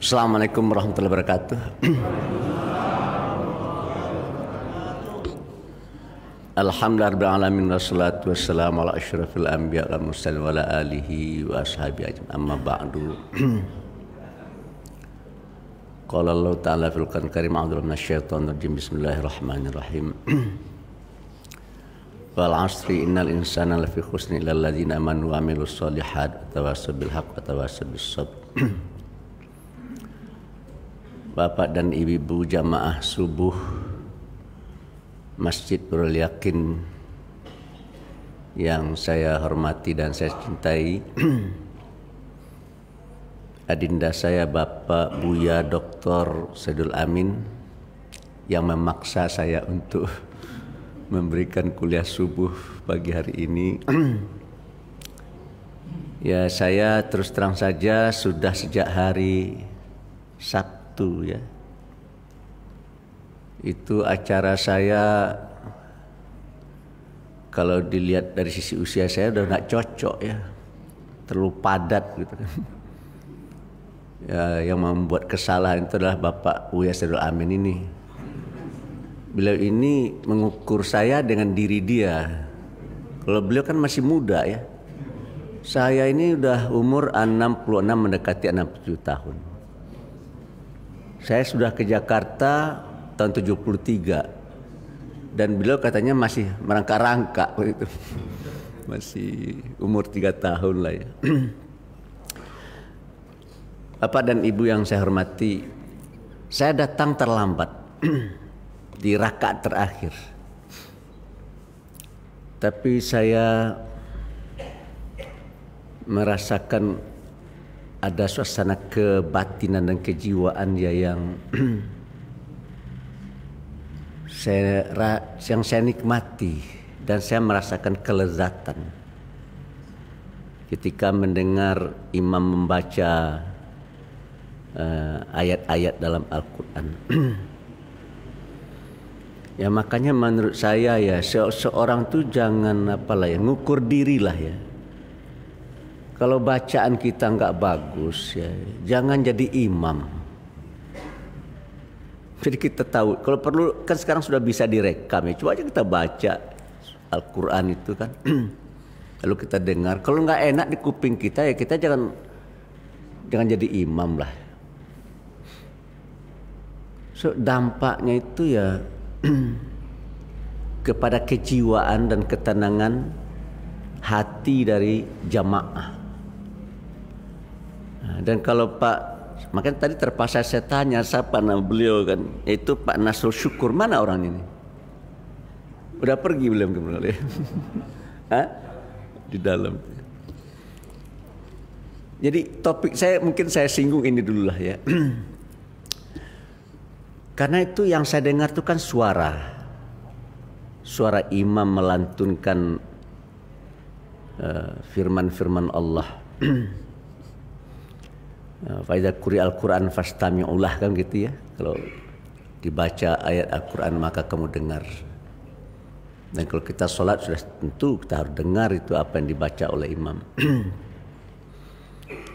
Assalamualaikum warahmatullahi wabarakatuh. Alhamdulillahirrahmanirrahim. Wassalatu wassalamu ala asyrafil anbiya wal mursalin wa ala alihi wa ashabihi ajma'in. Amma ba'du. Qala Allah ta'ala fil Qur'anil Karim, a'udzu billahi minasyaitonir rajim. Bismillahirrahmanirrahim. Wal 'asri innal insana lafi khusrin illal ladzina amanu wa 'amilus shalihat wa tawassaw bil haqqi wa tawassaw bis sabr. Bapak dan ibu-ibu jamaah subuh Masjid Nurul Yakin yang saya hormati dan saya cintai, adinda saya Bapak Buya Dr. Saidul Amin yang memaksa saya untuk memberikan kuliah subuh pagi hari ini. Ya, saya terus terang saja sudah sejak hari Sabtu ya. Itu acara saya kalau dilihat dari sisi usia saya udah nggak cocok ya, terlalu padat gitu kan. Ya, yang membuat kesalahan itu adalah Bapak Buya Saidul Amin ini. Beliau ini mengukur saya dengan diri dia. Kalau beliau kan masih muda ya. Saya ini udah umur 66 mendekati 67 tahun. Saya sudah ke Jakarta tahun 73 dan beliau katanya masih merangkak-rangkak begitu. Masih umur 3 tahun lah ya. Bapak dan Ibu yang saya hormati, saya datang terlambat di rakaat terakhir. Tapi saya merasakan ada suasana kebatinan dan kejiwaan ya yang saya nikmati dan saya merasakan kelezatan ketika mendengar imam membaca ayat-ayat dalam Al-Quran. Ya makanya menurut saya ya seorang tuh jangan ngukur diri lah ya. Kalau bacaan kita nggak bagus ya jangan jadi imam. Jadi kita tahu, kalau perlu kan sekarang sudah bisa direkam ya. Coba aja kita baca Al-Quran itu kan. Lalu kita dengar. Kalau nggak enak di kuping kita ya kita jangan jadi imam lah. So dampaknya itu ya kepada kejiwaan dan ketenangan hati dari jamaah. Dan kalau makanya tadi terpaksa saya tanya siapa nama beliau kan, yaitu Pak Nasrul Syukur. Mana orang ini? Udah pergi belum kembali? Di dalam. Jadi topik saya mungkin saya singgung ini dulu lah ya. Karena itu yang saya dengar itu kan suara imam melantunkan firman-firman Allah. Fa idza quri'al Qur'an fastami'ulah kan gitu ya. Kalau dibaca ayat Al-Qur'an maka kamu dengar. Dan kalau kita sholat sudah tentu kita harus dengar itu apa yang dibaca oleh imam.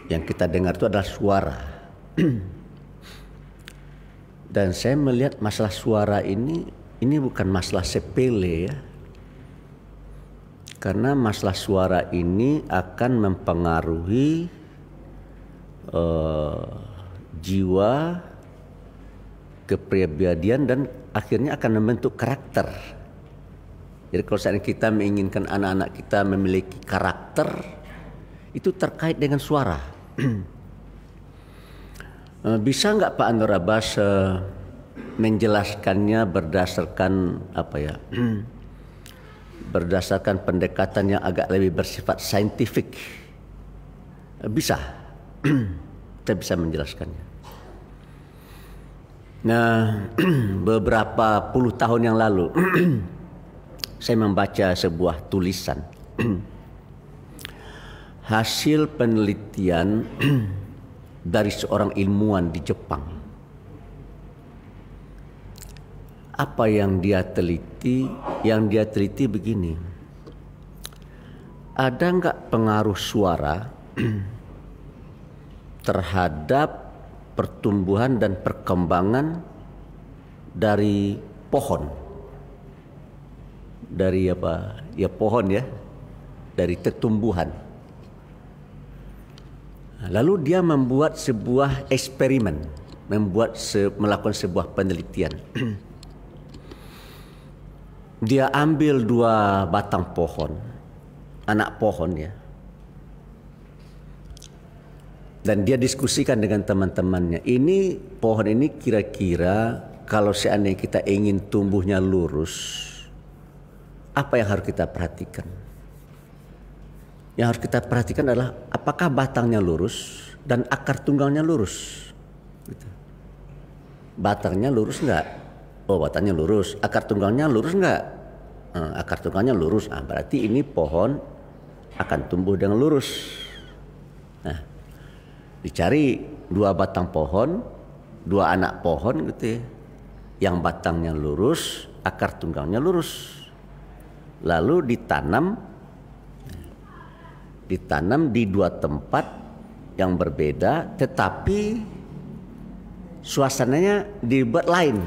Yang kita dengar itu adalah suara. Dan saya melihat masalah suara ini bukan masalah sepele ya. Karena masalah suara ini akan mempengaruhi jiwa, kepribadian dan akhirnya akan membentuk karakter. Jadi kalau saat kita menginginkan anak-anak kita memiliki karakter, itu terkait dengan suara. Bisa nggak Pak Anwar Abbas menjelaskannya berdasarkan berdasarkan pendekatan yang agak lebih bersifat saintifik? Bisa. Saya bisa menjelaskannya. Nah, beberapa puluh tahun yang lalu saya membaca sebuah tulisan hasil penelitian dari seorang ilmuwan di Jepang. Apa yang dia teliti? Yang dia teliti begini. Ada nggak pengaruh suara terhadap pertumbuhan dan perkembangan dari pohon. Dari apa? Ya pohon ya. Dari tumbuhan. Lalu dia membuat sebuah eksperimen, melakukan sebuah penelitian. Dia ambil 2 batang pohon, anak pohon ya. Dan dia diskusikan dengan teman-temannya. Ini pohon ini kira-kira kalau seandainya kita ingin tumbuhnya lurus, apa yang harus kita perhatikan? Yang harus kita perhatikan adalah apakah batangnya lurus dan akar tunggalnya lurus. Gitu. Batangnya lurus enggak? Oh, batangnya lurus. Akar tunggalnya lurus enggak? Akar tunggalnya lurus. Berarti ini pohon akan tumbuh dengan lurus. Nah, dicari 2 batang pohon, 2 anak pohon gitu ya. Yang batangnya lurus, akar tunggalnya lurus. Lalu ditanam di 2 tempat yang berbeda, tetapi suasananya dibuat lain.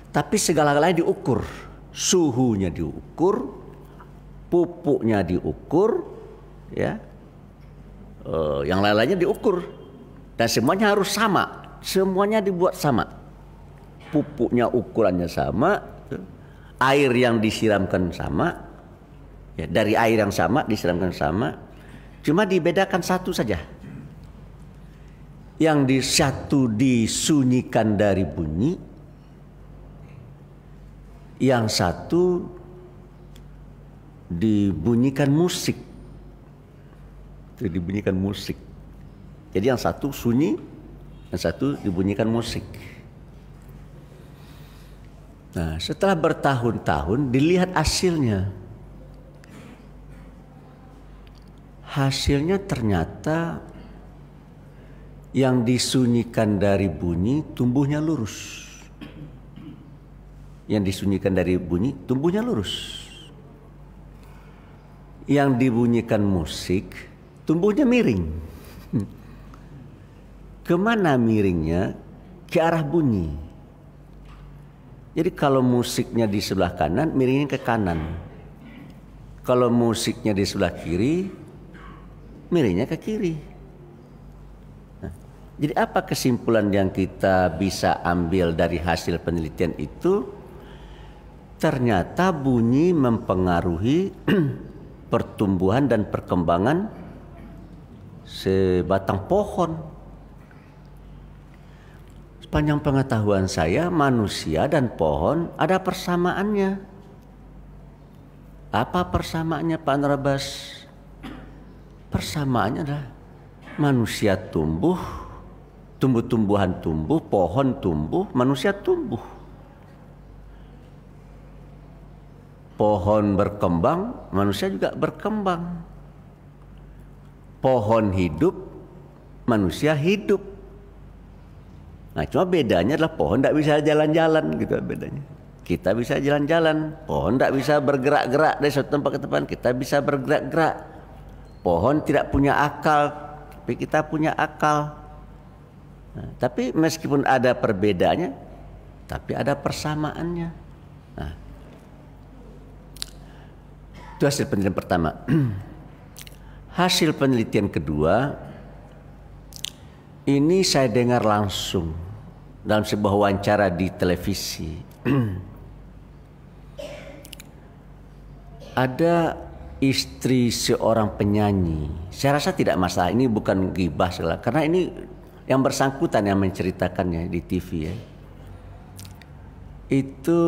Tapi segala-galanya diukur, suhunya diukur, pupuknya diukur, ya, yang lain-lainnya diukur, dan semuanya harus sama, semuanya dibuat sama, pupuknya ukurannya sama, air yang disiramkan sama, ya, dari air yang sama disiramkan sama, cuma dibedakan satu saja, yang satu disunyikan dari bunyi, yang satu dibunyikan musik. Itu dibunyikan musik. Jadi yang satu sunyi, yang satu dibunyikan musik. Nah, setelah bertahun-tahun dilihat hasilnya. Hasilnya ternyata yang disunyikan dari bunyi tumbuhnya lurus. Yang disunyikan dari bunyi tumbuhnya lurus. Yang dibunyikan musik tumbuhnya miring. Kemana miringnya? Ke arah bunyi. Jadi kalau musiknya di sebelah kanan, miringnya ke kanan. Kalau musiknya di sebelah kiri, miringnya ke kiri. Nah, jadi apa kesimpulan yang kita bisa ambil dari hasil penelitian itu? Ternyata bunyi mempengaruhi pertumbuhan dan perkembangan sebatang pohon. Sepanjang pengetahuan saya, manusia dan pohon ada persamaannya. Apa persamaannya, Pak Narabas? Persamaannya adalah manusia tumbuh, tumbuh-tumbuhan tumbuh, pohon tumbuh, manusia tumbuh. Pohon berkembang, manusia juga berkembang. Pohon hidup, manusia hidup. Nah, cuma bedanya adalah pohon tidak bisa jalan-jalan, gitu bedanya. Kita bisa jalan-jalan, pohon tidak bisa bergerak-gerak dari satu tempat ke tempat. Kita bisa bergerak-gerak. Pohon tidak punya akal, tapi kita punya akal. Nah, tapi meskipun ada perbedaannya, tapi ada persamaannya. Nah, itu hasil penelitian pertama. Hasil penelitian kedua, ini saya dengar langsung dalam sebuah wawancara di televisi. Ada istri seorang penyanyi. Saya rasa tidak masalah, ini bukan ghibah segala, karena ini yang bersangkutan yang menceritakannya di TV ya. Itu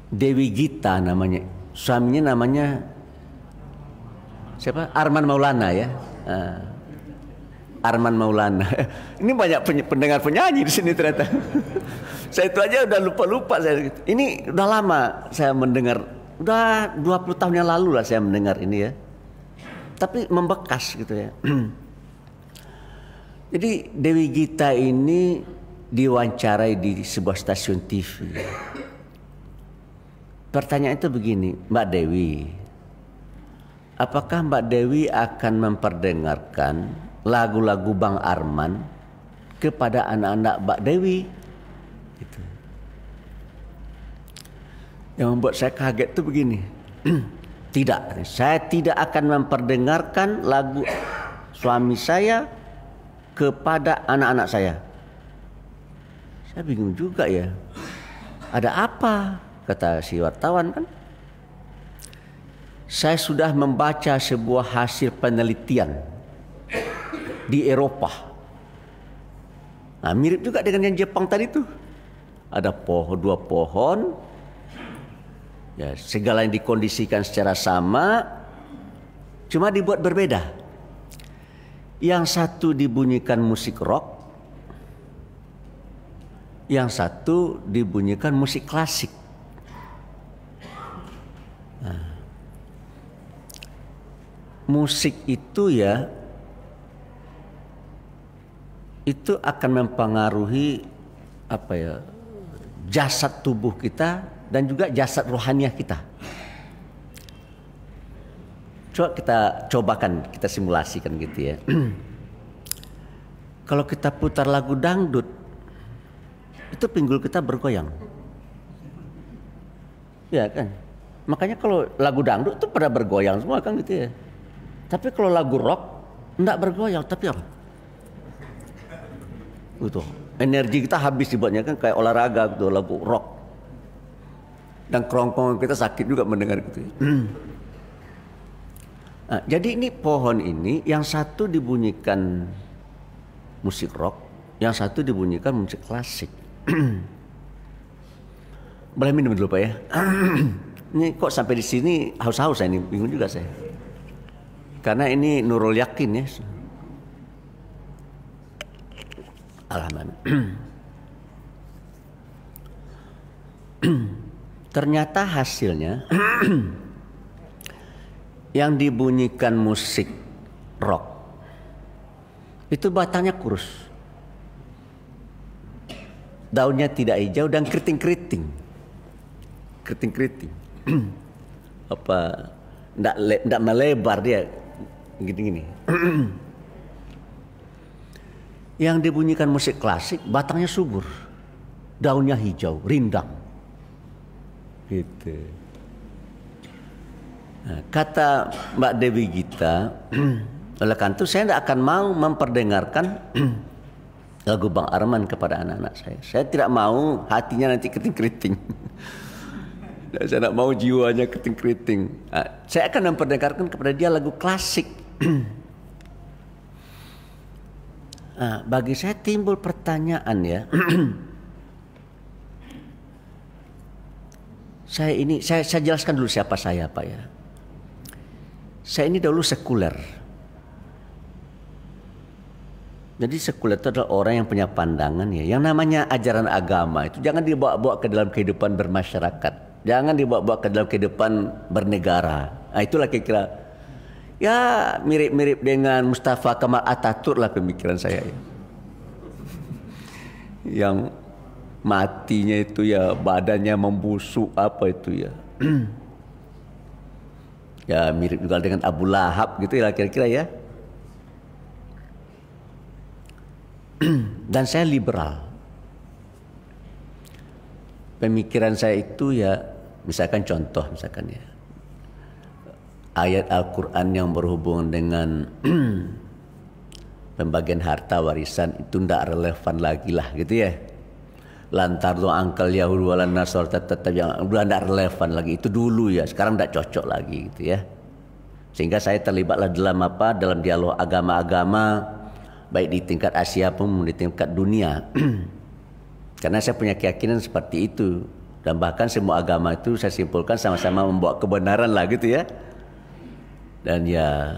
Dewi Gita namanya, suaminya namanya siapa? Arman Maulana ya. Arman Maulana. Ini banyak pendengar penyanyi di sini ternyata. Saya itu aja udah lupa saya. Ini udah lama saya mendengar, udah 20 tahun yang lalu lah saya mendengar ini ya. Tapi membekas gitu ya. Jadi Dewi Gita ini diwawancarai di sebuah stasiun TV. Pertanyaan itu begini, Mbak Dewi, apakah Mbak Dewi akan memperdengarkan lagu-lagu Bang Arman kepada anak-anak Mbak Dewi? Gitu. Yang membuat saya kaget itu begini. Tidak, saya tidak akan memperdengarkan lagu suami saya kepada anak-anak saya. Saya bingung juga ya. Ada apa? Kata si wartawan kan. Saya sudah membaca sebuah hasil penelitian di Eropa. Nah, mirip juga dengan yang Jepang tadi tuh. Ada dua pohon. Ya, segala yang dikondisikan secara sama, cuma dibuat berbeda. Yang satu dibunyikan musik rock, yang satu dibunyikan musik klasik. Nah, musik itu ya, itu akan mempengaruhi apa ya, jasad tubuh kita dan juga jasad rohaniah kita. Coba kita cobakan, kita simulasikan gitu ya. Kalau kita putar lagu dangdut, itu pinggul kita bergoyang. Ya kan? Makanya kalau lagu dangdut itu pada bergoyang semua kan gitu ya. Tapi kalau lagu rock enggak bergoyang, tapi apa? Gitu. Energi kita habis dibuatnya kan kayak olahraga gitu, lagu rock. Dan kerongkongan kita sakit juga mendengar gitu. Nah, jadi ini pohon ini yang satu dibunyikan musik rock, yang satu dibunyikan musik klasik. Boleh minum dulu Pak ya. Ini kok sampai di sini haus-haus saya ini, bingung juga saya. Karena ini Nurul Yakin ya. Alhamdulillah. Ternyata hasilnya yang dibunyikan musik rock itu batangnya kurus, daunnya tidak hijau dan keriting-keriting, apa ndak melebar dia gini-gini. Yang dibunyikan musik klasik batangnya subur, daunnya hijau, rindang. Gitu. Nah, kata Mbak Dewi Gita, oleh karena itu saya tidak akan mau memperdengarkan lagu Bang Arman kepada anak-anak saya. Saya tidak mau hatinya nanti keriting-keriting. Saya tidak mau jiwanya keriting-keriting. Nah, saya akan memperdengarkan kepada dia lagu klasik. Nah, bagi saya timbul pertanyaan ya. Saya jelaskan dulu siapa saya Pak ya. Saya ini dahulu sekuler. Jadi sekuler itu adalah orang yang punya pandangan ya. Yang namanya ajaran agama itu jangan dibawa-bawa ke dalam kehidupan bermasyarakat. Jangan dibawa-bawa ke dalam kehidupan bernegara. Nah, itulah kira-kira ya mirip-mirip dengan Mustafa Kemal Atatürk lah pemikiran saya ya. Yang matinya itu ya badannya membusuk apa itu ya. Ya mirip juga dengan Abu Lahab gitu ya kira-kira ya. Dan saya liberal. Pemikiran saya itu ya misalkan contoh misalkan ya. Ayat Al-Quran yang berhubungan dengan pembagian harta warisan itu tidak relevan lagi lah gitu ya. Lantar do angkal Yahudi walan Nasr tetap yang udah tidak relevan lagi itu dulu ya, sekarang tidak cocok lagi gitu ya. Sehingga saya terlibatlah dalam dialog agama-agama baik di tingkat Asia pun di tingkat dunia. Karena saya punya keyakinan seperti itu dan bahkan semua agama itu saya simpulkan sama-sama membawa kebenaran lah gitu ya. Dan ya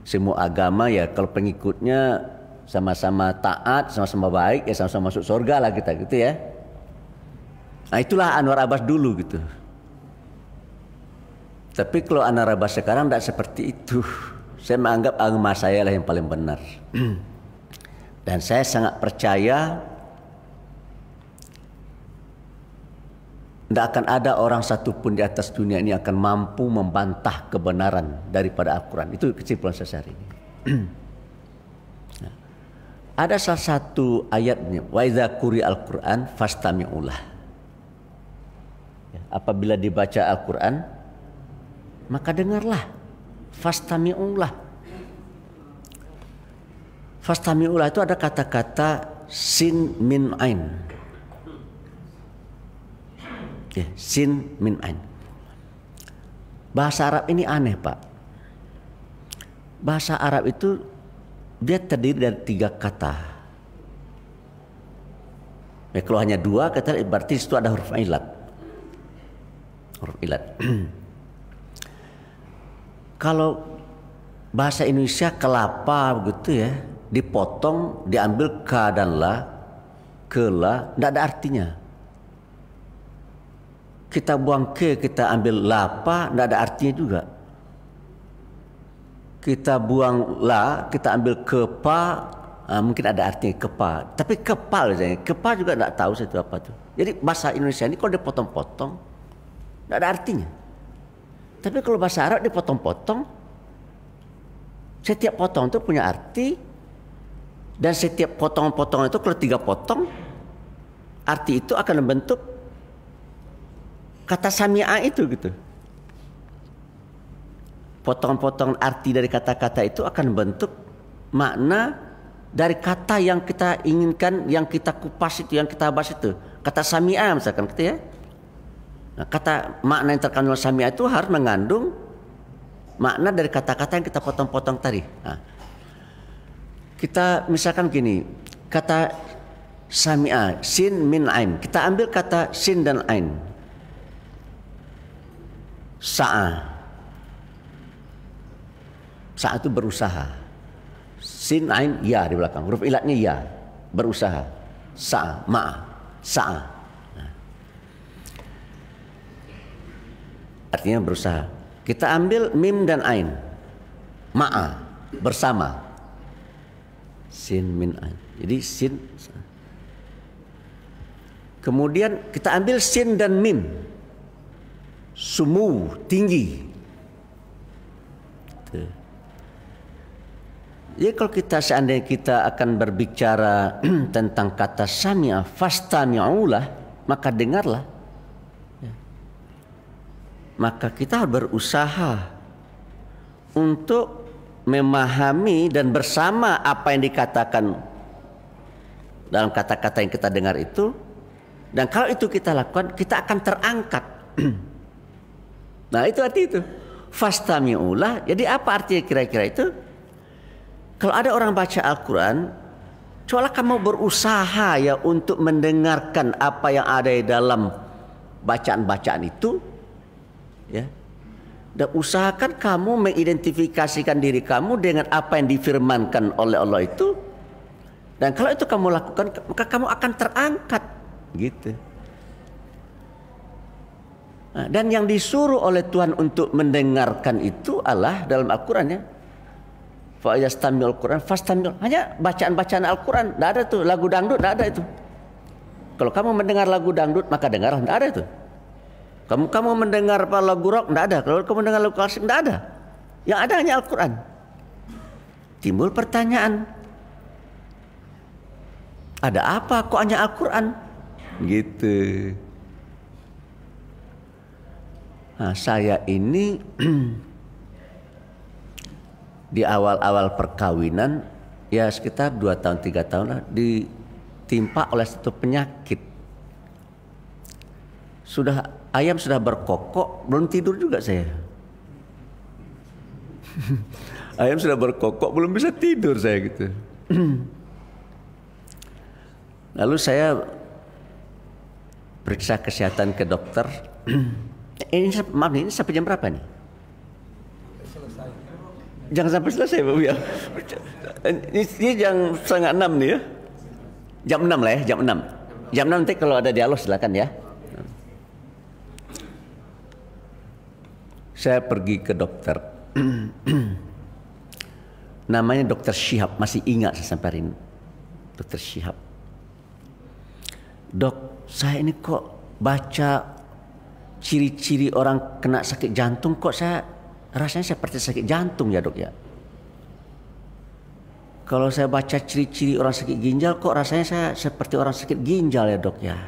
semua agama ya kalau pengikutnya sama-sama taat, sama-sama baik, ya sama-sama masuk surga lah kita gitu ya. Nah itulah Anwar Abbas dulu gitu. Tapi kalau Anwar Abbas sekarang tidak seperti itu. Saya menganggap agama saya lah yang paling benar. Dan saya sangat percaya Tidak akan ada orang satupun di atas dunia ini akan mampu membantah kebenaran daripada Al-Quran. Itu kesimpulan saya hari ini. Nah, ada salah satu ayatnya, wa idza quri'al Qur'an fastami'u lah. Apabila dibaca Al-Quran, maka dengarlah. Fastami'u lah. Fastami'u lah itu ada kata-kata sin min ain. Sin min ain. Bahasa Arab ini aneh, Pak. Bahasa Arab itu dia terdiri dari 3 kata. Kalau hanya 2 kata, berarti itu ada huruf ilat. Huruf ilat. Kalau bahasa Indonesia kelapa begitu ya, dipotong, diambil ka dan la, ke la, tidak ada artinya. Kita buang ke, kita ambil lapa, tidak ada artinya juga. Kita buang la, kita ambil kepa, mungkin ada artinya kepa. Tapi kepal misalnya, kepa juga tidak tahu saya itu apa tuh. Jadi bahasa Indonesia ini kalau dipotong-potong, tidak ada artinya. Tapi kalau bahasa Arab dipotong-potong, setiap potong itu punya arti. Dan setiap potong-potong itu kalau 3 potong, arti itu akan membentuk kata sami'a itu gitu. Potong-potong arti dari kata-kata itu akan membentuk makna dari kata yang kita inginkan, yang kita kupas itu, yang kita bahas itu. Kata sami'a misalkan gitu ya. Nah, kata makna yang terkandung sami'a itu harus mengandung makna dari kata-kata yang kita potong-potong tadi. Nah, kita misalkan gini, kata sami'a, sin min ain. Kita ambil kata sin dan ain. Sa'a. Sa'a itu berusaha. Sin ain ya di belakang. Huruf ilatnya ya, berusaha. Sa'a, ma'a, sa'a. Nah. Artinya berusaha. Kita ambil mim dan ain. Ma'a, bersama. Sin min ain. Jadi sin. Kemudian kita ambil sin dan mim. Sumu, tinggi. Jadi kalau kita seandainya kita akan berbicara tentang kata sami'a, fastami'ulah, maka dengarlah. Maka kita harus berusaha untuk memahami dan bersama apa yang dikatakan dalam kata-kata yang kita dengar itu. Dan kalau itu kita lakukan, kita akan terangkat. Nah itu arti itu. Fastami'ulah. Jadi apa artinya kira-kira itu? Kalau ada orang baca Al-Quran, cobalah kamu berusaha ya untuk mendengarkan apa yang ada di dalam bacaan-bacaan itu. Ya. Dan usahakan kamu mengidentifikasikan diri kamu dengan apa yang difirmankan oleh Allah itu. Dan kalau itu kamu lakukan, maka kamu akan terangkat. Gitu. Dan yang disuruh oleh Tuhan untuk mendengarkan itu adalah dalam Al-Quran ya. Fa yastami'ul Quran fastamil. Hanya bacaan-bacaan Al-Quran. Tidak ada tuh lagu dangdut, tidak ada itu. Kalau kamu mendengar lagu dangdut maka dengarlah, tidak ada itu. Kamu mendengar lagu rock, tidak ada. Kalau kamu mendengar lagu klasik, tidak ada. Yang ada hanya Al-Quran. Timbul pertanyaan, ada apa kok hanya Al-Quran? Gitu. Nah, saya ini di awal-awal perkawinan, ya sekitar 2 tahun 3 tahun lah, ditimpa oleh satu penyakit. Ayam sudah berkokok, belum tidur juga saya. Ayam sudah berkokok, belum bisa tidur saya gitu. Lalu saya periksa kesehatan ke dokter. Ini maaf nih, ini sampai jam berapa nih? Selesai. Jangan sampai selesai Pak Buya. Ini jam 5:30 nih ya. Jam 6 lah ya, jam 6. Jam 6 nanti kalau ada dialog silakan ya. Saya pergi ke dokter. Namanya Dokter Syihab, masih ingat saya sampai hari ini. Dokter Syihab. Dok, saya ini kok baca ciri-ciri orang kena sakit jantung kok saya rasanya seperti sakit jantung ya dok ya. Kalau saya baca ciri-ciri orang sakit ginjal kok rasanya saya seperti orang sakit ginjal ya dok ya.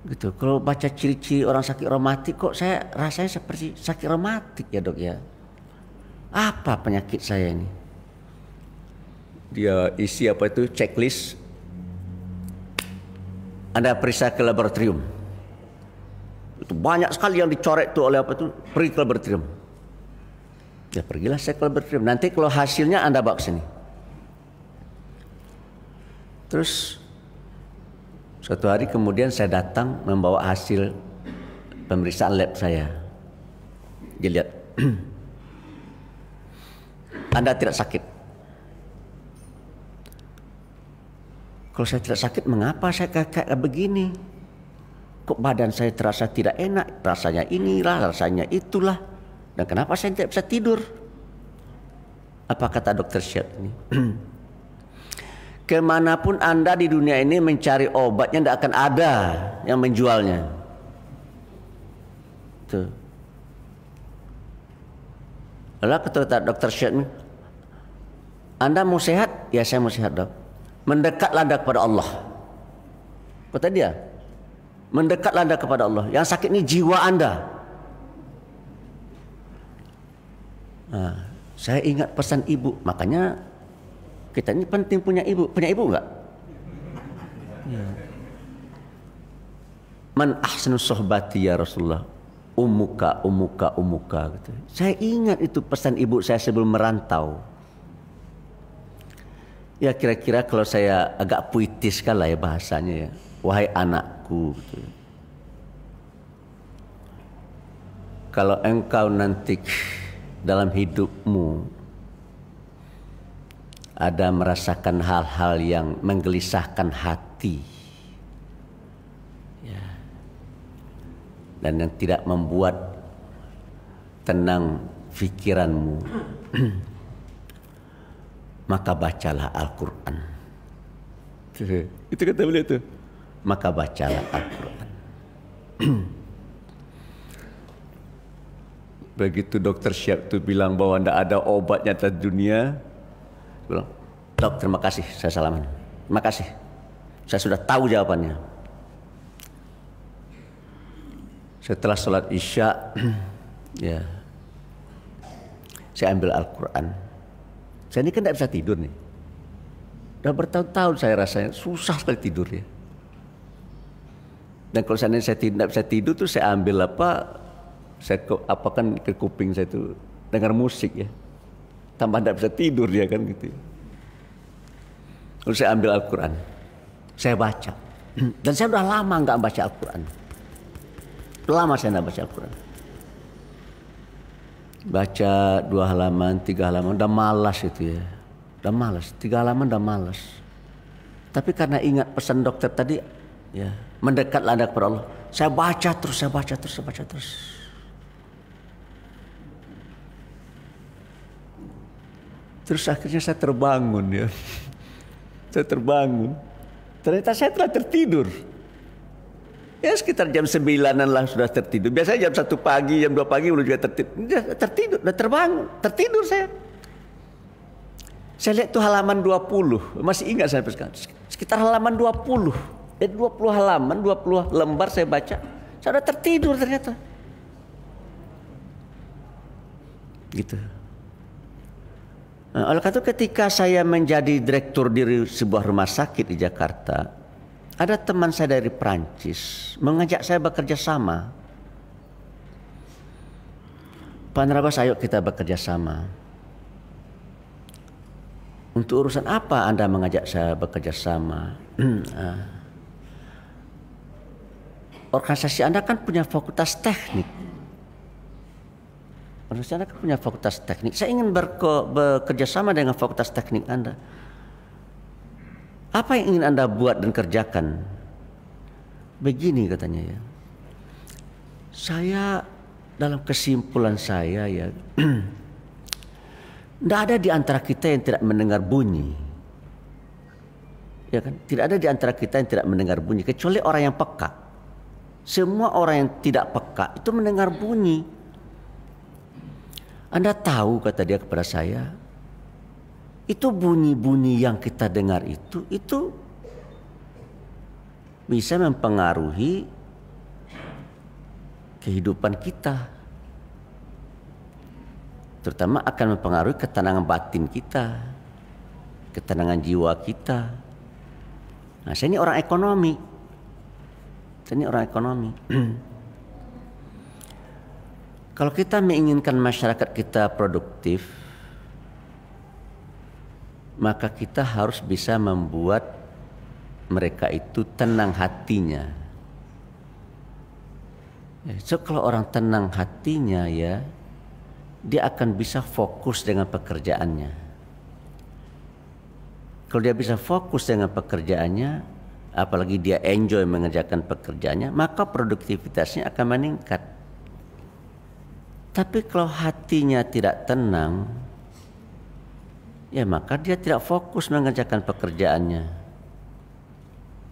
Gitu. Kalau baca ciri-ciri orang sakit reumatik kok saya rasanya seperti sakit reumatik ya dok ya. Apa penyakit saya ini? Dia isi apa itu checklist. Anda periksa ke laboratorium. Itu banyak sekali yang dicoret tuh oleh apa itu, pergi ke laboratorium. Ya pergilah saya ke laboratorium. Nanti kalau hasilnya Anda bawa ke sini. Terus suatu hari kemudian saya datang membawa hasil pemeriksaan lab saya. Dia lihat, Anda tidak sakit. Kalau saya tidak sakit, mengapa saya kayak begini? Kok badan saya terasa tidak enak, rasanya inilah, rasanya itulah. Dan kenapa saya tidak bisa tidur? Apa kata dokter Syed ini? Kemanapun Anda di dunia ini mencari obatnya tidak akan ada yang menjualnya. Tuh. Lalu kata dokter Syed ini, Anda mau sehat? Ya saya mau sehat dok. Mendekatlah Anda kepada Allah. Kata dia, mendekatlah Anda kepada Allah. Yang sakit ini jiwa Anda. Nah, saya ingat pesan ibu, makanya kita ini penting punya ibu. Punya ibu enggak? Ya. Man ahsanu sohbati ya Rasulullah. Umuka, umuka, umuka. Gitu. Saya ingat itu pesan ibu saya sebelum merantau. Ya kira-kira kalau saya agak puitis lah ya bahasanya ya. Wahai anakku. Gitu. Kalau engkau nanti dalam hidupmu ada merasakan hal-hal yang menggelisahkan hati ya, dan yang tidak membuat tenang pikiranmu, maka bacalah Al-Quran. Itu kata beliau itu. Maka bacalah Al-Quran. Begitu dokter Syed itu bilang bahwa tidak ada obatnya atas dunia, bilang, dok terima kasih, saya salaman. Terima kasih, saya sudah tahu jawabannya. Setelah sholat Isya, ya, saya ambil Al-Quran. Saya ini kan tidak bisa tidur nih. Udah bertahun-tahun saya rasanya susah sekali tidur ya. Dan kalau saya tidak bisa tidur tuh saya ambil apa? Saya apakan ke kuping saya itu dengar musik ya, tambah tidak bisa tidur dia kan gitu. Lalu saya ambil Al-Quran, saya baca, dan saya udah lama nggak baca Al-Quran. Lama saya nggak baca Al-Quran. Baca 2 halaman, 3 halaman, udah malas itu ya, udah malas. 3 halaman udah malas. Tapi karena ingat pesan dokter tadi, ya mendekatlah Anda kepada Allah. Saya baca terus, saya baca terus, saya baca terus. Terus akhirnya saya terbangun ya. Saya terbangun. Ternyata saya telah tertidur. Ya sekitar jam 9-an lah sudah tertidur. Biasanya jam 1 pagi, jam 2 pagi belum juga tertidur. Tertidur, udah terbangun. Tertidur saya. Saya lihat tuh halaman 20. Masih ingat sampai sekarang. Sekitar halaman 20. 20 halaman, 20 lembar saya baca. Saya udah tertidur ternyata. Gitu. Oleh karena itu ketika saya menjadi direktur di sebuah rumah sakit di Jakarta, ada teman saya dari Perancis mengajak saya bekerja sama. Pak Narabas, ayo kita bekerja sama. Untuk urusan apa Anda mengajak saya bekerja sama? Organisasi Anda kan punya fakultas teknik. Organisasi Anda kan punya fakultas teknik. Saya ingin bekerja sama dengan fakultas teknik Anda. Apa yang ingin Anda buat dan kerjakan? Begini katanya ya. Saya dalam kesimpulan saya ya, tidak ada di antara kita yang tidak mendengar bunyi. Ya kan? Tidak ada di antara kita yang tidak mendengar bunyi kecuali orang yang peka. Semua orang yang tidak peka itu mendengar bunyi. Anda tahu, kata dia kepada saya, itu bunyi-bunyi yang kita dengar itu bisa mempengaruhi kehidupan kita. Terutama akan mempengaruhi ketenangan batin kita, ketenangan jiwa kita. Nah, saya ini orang ekonomi. Kalau kita menginginkan masyarakat kita produktif, maka kita harus bisa membuat mereka itu tenang hatinya. So, kalau orang tenang hatinya ya, dia akan bisa fokus dengan pekerjaannya. Kalau dia bisa fokus dengan pekerjaannya, apalagi dia enjoy mengerjakan pekerjaannya, maka produktivitasnya akan meningkat. Tapi kalau hatinya tidak tenang, ya maka dia tidak fokus mengerjakan pekerjaannya.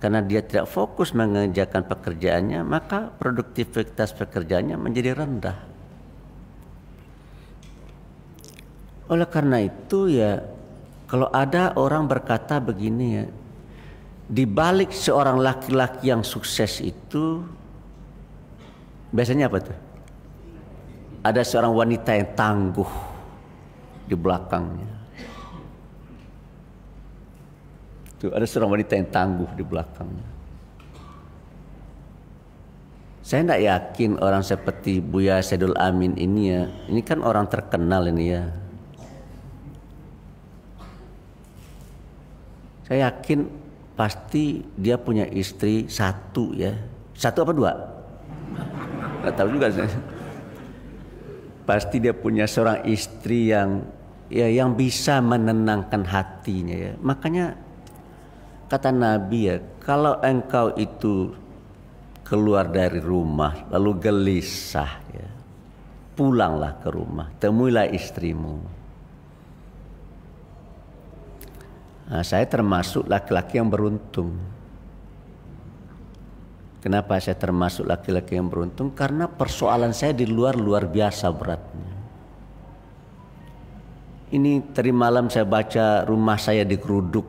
Karena dia tidak fokus mengerjakan pekerjaannya, maka produktivitas pekerjaannya menjadi rendah. Oleh karena itu ya, kalau ada orang berkata begini ya, di balik seorang laki-laki yang sukses itu biasanya apa tuh? Ada seorang wanita yang tangguh di belakangnya. Tuh, ada seorang wanita yang tangguh di belakangnya. Saya tidak yakin orang seperti Buya Saidul Amin ini ya, ini kan orang terkenal ini ya. Saya yakin pasti dia punya istri satu ya. Satu apa dua? Nggak tahu juga saya. Pasti dia punya seorang istri yang bisa menenangkan hatinya ya. Makanya kata Nabi ya, kalau engkau itu keluar dari rumah lalu gelisah ya, pulanglah ke rumah, temuilah istrimu. Nah, saya termasuk laki-laki yang beruntung. Kenapa saya termasuk laki-laki yang beruntung? Karena persoalan saya di luar biasa beratnya. Ini tadi malam saya baca rumah saya digeruduk.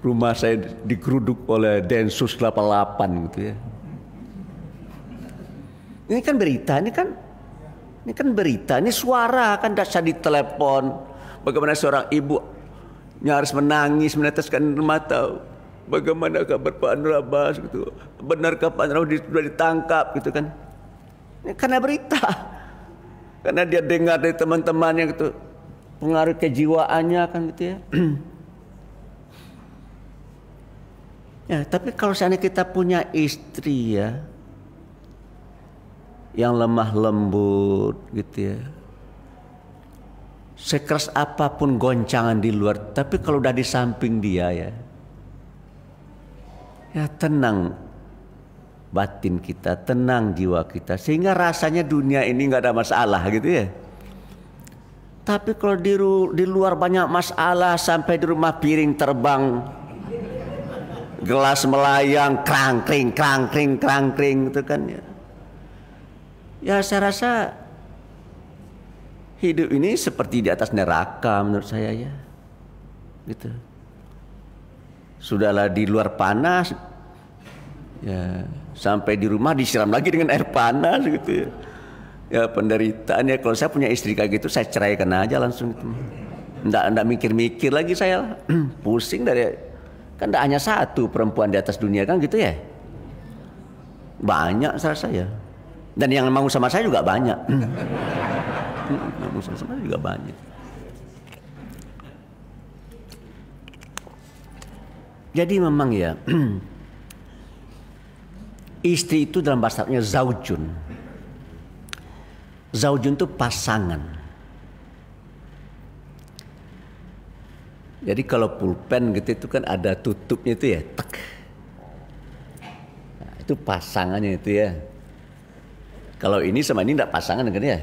Rumah saya digeruduk oleh Densus 88 gitu ya. Ini kan berita, ini kan berita, ini suara kan dasar di telepon. Bagaimana seorang ibu nyaris menangis meneteskan air mata. Bagaimana kabar Pak Anwar Abbas gitu? Benarkah Pak Anwar sudah ditangkap gitu kan? Ini karena berita. Karena dia dengar dari teman-temannya gitu. Pengaruh kejiwaannya kan gitu ya. Ya, tapi kalau seandainya kita punya istri ya yang lemah lembut gitu ya, sekeras apapun goncangan di luar, tapi kalau udah di samping dia ya tenang batin kita, tenang jiwa kita, sehingga rasanya dunia ini nggak ada masalah gitu ya. Tapi kalau di luar banyak masalah, sampai di rumah piring terbang, gelas melayang, krangkring gitu kan ya. Ya saya rasa hidup ini seperti di atas neraka menurut saya ya. Gitu. Sudahlah di luar panas, ya sampai di rumah disiram lagi dengan air panas gitu ya. Ya penderitaan ya. Kalau saya punya istri kayak gitu, saya ceraikan aja langsung gitu. Nggak mikir-mikir lagi saya. Pusing dari, kan nggak hanya satu perempuan di atas dunia kan gitu ya. Banyak saya. Dan yang mau sama saya juga banyak. Sama juga banyak. Jadi memang ya, istri itu dalam bahasa Arabnya zaujun. Zaujun itu pasangan. Jadi kalau pulpen gitu itu kan ada tutupnya itu ya, tek. Nah, itu pasangannya itu ya. Kalau ini sama ini enggak pasangan kan ya?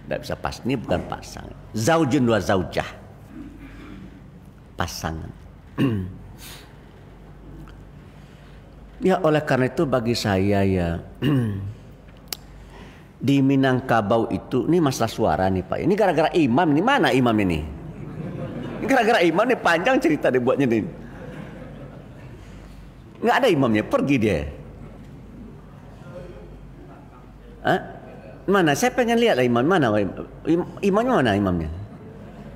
Enggak bisa pas, ini bukan pasangan. Zaujun wa zaujah. Pasangan. Ya oleh karena itu bagi saya ya di Minangkabau itu, ini masalah suara nih Pak. Ini gara-gara imam, ini mana imam ini? Ini gara-gara imam nih, panjang cerita dibuatnya nih. Nggak ada imamnya, pergi dia. Hah? Mana? Saya pengen lihat lah imam mana? Imamnya mana imamnya?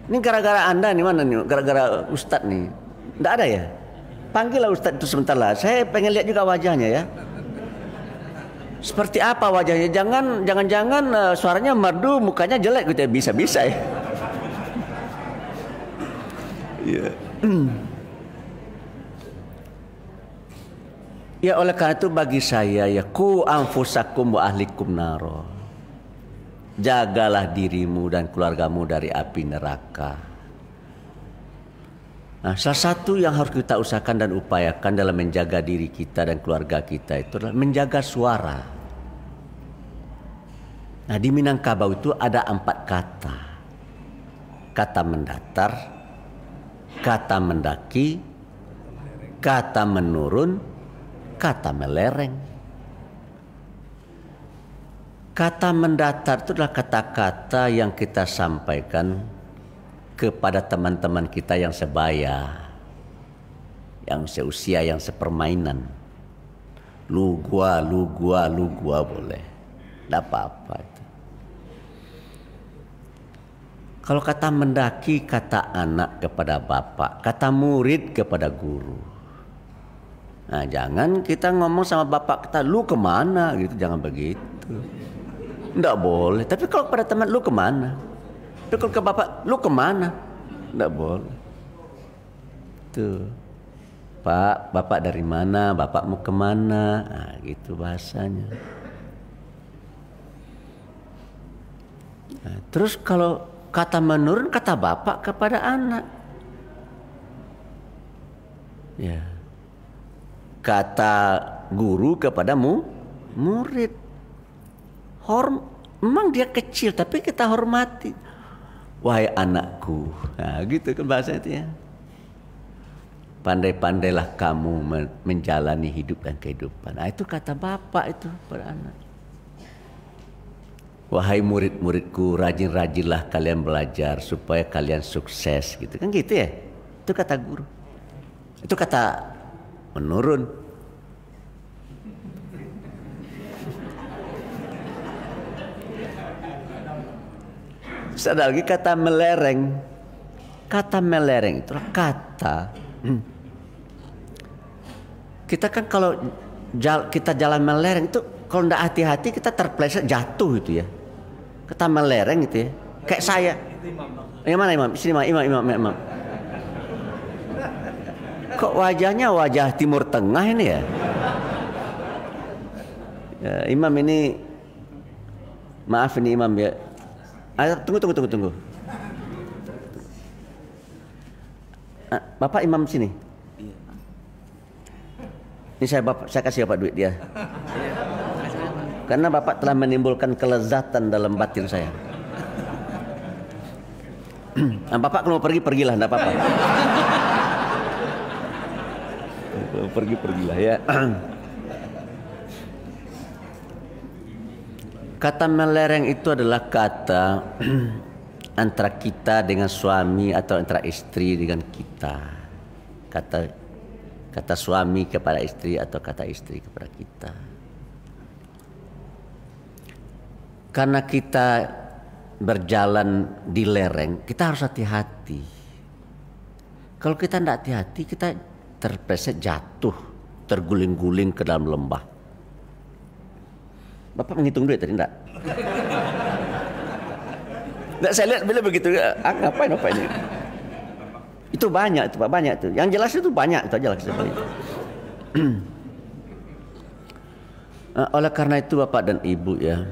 Ini gara-gara Anda nih, mana nih? Gara-gara Ustadz nih. Nggak ada ya? Panggillah Ustadz itu sebentar lah. Saya pengen lihat juga wajahnya ya. Seperti apa wajahnya? Jangan suaranya merdu, mukanya jelek gitu ya. Bisa-bisa ya. Ya. Ya oleh karena itu bagi saya ya, ku anfusakum wa ahlikum naro. Jagalah dirimu dan keluargamu dari api neraka. Nah, salah satu yang harus kita usahakan dan upayakan dalam menjaga diri kita dan keluarga kita itu adalah menjaga suara. Nah, di Minangkabau itu ada 4 kata. Kata mendatar, kata mendaki, kata menurun, kata melereng. Kata mendatar itu adalah kata-kata yang kita sampaikan kepada teman-teman kita yang sebaya, yang seusia, yang sepermainan. Lu gua boleh, tidak apa-apa itu. Kalau kata mendaki, kata anak kepada bapak, kata murid kepada guru. Nah, jangan kita ngomong sama bapak kita, lu kemana gitu, jangan begitu. Tidak boleh. Tapi kalau kepada teman, lu kemana? Tapi kalau ke bapak, lu kemana? Tidak boleh. Tuh, Pak, bapak dari mana? Bapakmu kemana? Nah, gitu bahasanya. Nah, terus kalau kata menurun, kata bapak kepada anak. Ya. Kata guru kepada murid. Memang dia kecil, tapi kita hormati. Wahai anakku, nah gitu kan bahasa itu ya. Pandai-pandailah kamu menjalani hidup dan kehidupan. Nah, itu kata bapak itu pada anak. Wahai murid-muridku, rajin-rajinlah kalian belajar supaya kalian sukses, gitu kan gitu ya. Itu kata guru. Itu kata menurun. Ada lagi kata melereng. Kata melereng itulah kata. Kita kan kalau kita jalan melereng itu kalau tidak hati-hati kita terpleset jatuh itu ya. Kata melereng itu ya. Kayak saya. Yang mana imam? Sini imam. Kok wajahnya wajah Timur Tengah ini ya? Ya, imam ini, maaf ini imam ya. Tunggu. Bapak imam sini. Ini saya kasih bapak duit dia. Karena bapak telah menimbulkan kelezatan dalam batin saya. Nah, bapak kalau mau pergilah, enggak apa-apa. Pergilah ya. Kata melereng itu adalah kata antara kita dengan suami atau antara istri dengan kita. Kata suami kepada istri atau kata istri kepada kita. Karena kita berjalan di lereng, kita harus hati-hati. Kalau kita tidak hati-hati, kita terpleset jatuh, terguling-guling ke dalam lembah. Bapak menghitung duit tadi enggak? Enggak, saya lihat bila begitu, ngapain apa ini? Itu banyak itu Pak, banyak itu. Yang jelas itu banyak, itu aja lah. Oleh karena itu Bapak dan Ibu ya,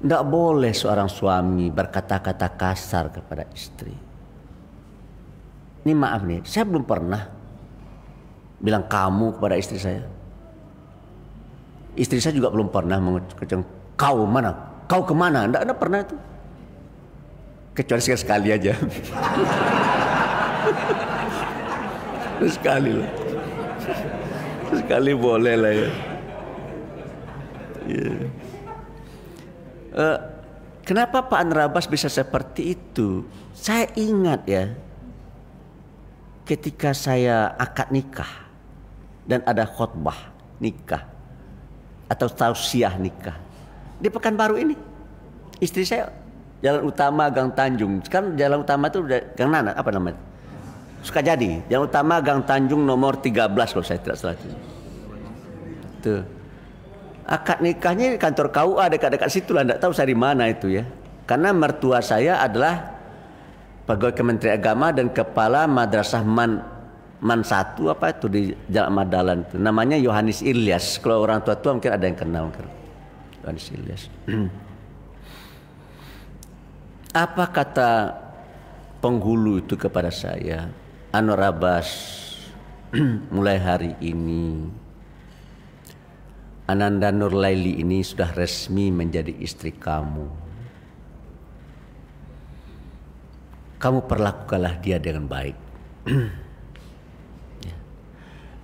tidak boleh seorang suami berkata-kata kasar kepada istri. Ini maaf nih, saya belum pernah bilang kamu kepada istri saya. Istri saya juga belum pernah mengucapkan kau mana, kau kemana, enggak pernah itu. Kecuali sekali aja. Sekali lah. Sekali boleh lah ya. Kenapa Pak Anrabas bisa seperti itu? Saya ingat ya, ketika saya akad nikah dan ada khotbah nikah atau tausiah nikah di Pekanbaru ini, istri saya Jalan Utama Gang Tanjung. Kan Jalan Utama itu Gang Nana, apa namanya? Sukajadi. Jalan Utama Gang Tanjung nomor 13 kalau saya tidak salah. Tuh. Akad nikahnya di kantor KUA dekat-dekat situ lah, enggak tahu saya di mana itu ya. Karena mertua saya adalah pegawai Kementerian Agama dan kepala Madrasah Man 1 apa itu di Jalan Madalan itu. Namanya Yohanes Ilyas. Kalau orang tua-tua mungkin ada yang kenal. Yohanes Ilyas. Apa kata penghulu itu kepada saya? Anwar Abbas, mulai hari ini Ananda Nurlaili ini sudah resmi menjadi istri kamu. Kamu perlakukanlah dia dengan baik. Ya.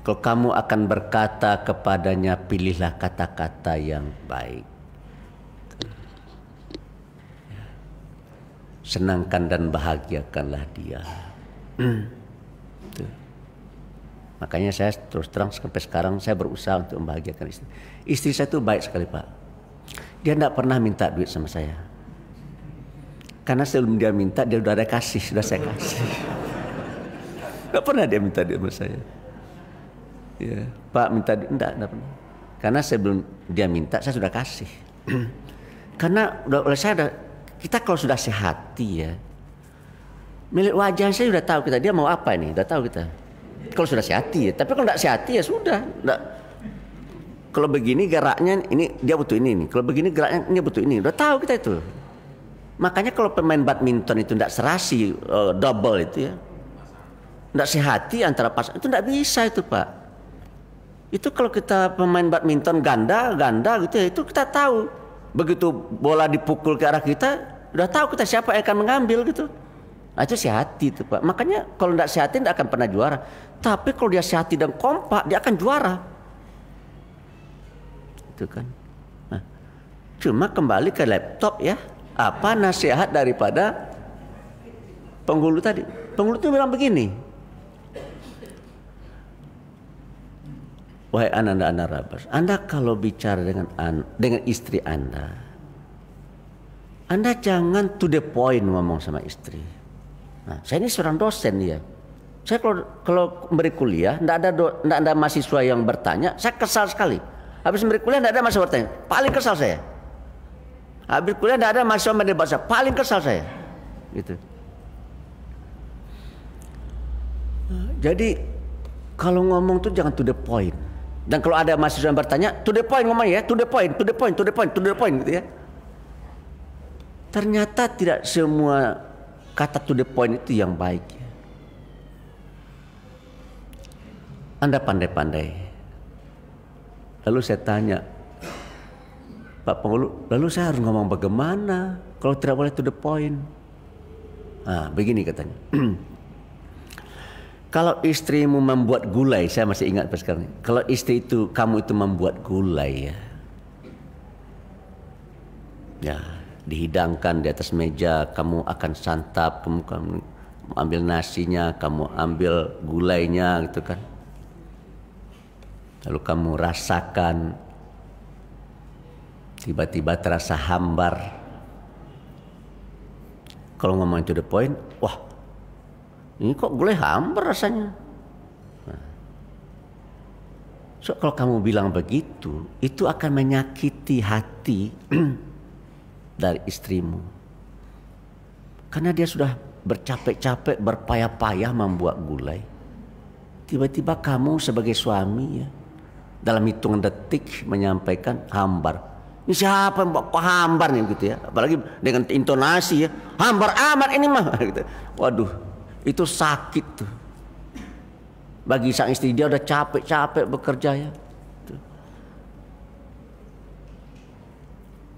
Kalau kamu akan berkata kepadanya, pilihlah kata-kata yang baik. Ya. Senangkan dan bahagiakanlah dia. Tuh. Makanya saya terus terang sampai sekarang saya berusaha untuk membahagiakan istri. Istri saya itu baik sekali Pak. Dia tidak pernah minta duit sama saya. Karena sebelum dia minta dia sudah ada kasih, sudah saya kasih. Tidak pernah dia minta duit sama saya. Ya, Pak minta duit, tidak pernah. Karena sebelum dia minta saya sudah kasih. Karena oleh saya kita kalau sudah sehati ya, milik wajah saya sudah tahu kita dia mau apa ini, sudah tahu kita. Kalau sudah sehati ya, tapi kalau tidak sehati ya sudah. Enggak. Kalau begini geraknya ini dia butuh ini. Kalau begini geraknya dia butuh ini. Udah tahu kita itu. Makanya kalau pemain badminton itu tidak serasi double itu ya, tidak sehati antara pasangan itu tidak bisa itu Pak. Itu kalau kita pemain badminton ganda gitu ya, itu kita tahu. Begitu bola dipukul ke arah kita, udah tahu kita siapa yang akan mengambil gitu. Nah, itu sehati itu Pak. Makanya kalau tidak sehati tidak akan pernah juara. Tapi kalau dia sehati dan kompak, dia akan juara. Itu kan. Nah, cuma kembali ke laptop ya. Apa nasihat daripada penghulu tadi? Penghulu itu bilang begini. Wahai Ananda Abbas, Anda kalau bicara dengan istri Anda jangan to the point ngomong sama istri. Nah, saya ini seorang dosen ya. Saya kalau beri kuliah, tidak ada mahasiswa yang bertanya, saya kesal sekali. Habis beri kuliah tidak ada mahasiswa bertanya, paling kesal saya. Habis kuliah tidak ada mahasiswa mendebat saya, paling kesal saya. Gitu. Jadi kalau ngomong tuh jangan to the point. Dan kalau ada mahasiswa yang bertanya, to the point ngomong ya, to the point gitu ya. Ternyata tidak semua kata to the point itu yang baik. Anda pandai-pandai. Lalu saya tanya, Pak Penghulu, lalu saya harus ngomong bagaimana kalau tidak boleh to the point? Nah, begini katanya. Kalau istrimu membuat gulai, saya masih ingat pas sekarang. Kalau istri itu, kamu itu membuat gulai ya. Ya, dihidangkan di atas meja, kamu akan santap, kamu ambil nasinya, kamu ambil gulainya gitu kan. Lalu kamu rasakan, tiba-tiba terasa hambar. Kalau ngomong to the point, wah ini kok gulai hambar rasanya. Nah. So kalau kamu bilang begitu, itu akan menyakiti hati dari istrimu. Karena dia sudah bercapek-capek, berpayah-payah membuat gulai. Tiba-tiba kamu sebagai suami ya, dalam hitungan detik menyampaikan hambar. Ini siapa yang bawa hambar nih gitu ya. Apalagi dengan intonasi ya, hambar amat ini mah gitu. Waduh, itu sakit tuh. Bagi sang istri, dia udah capek-capek bekerja ya. Tuh.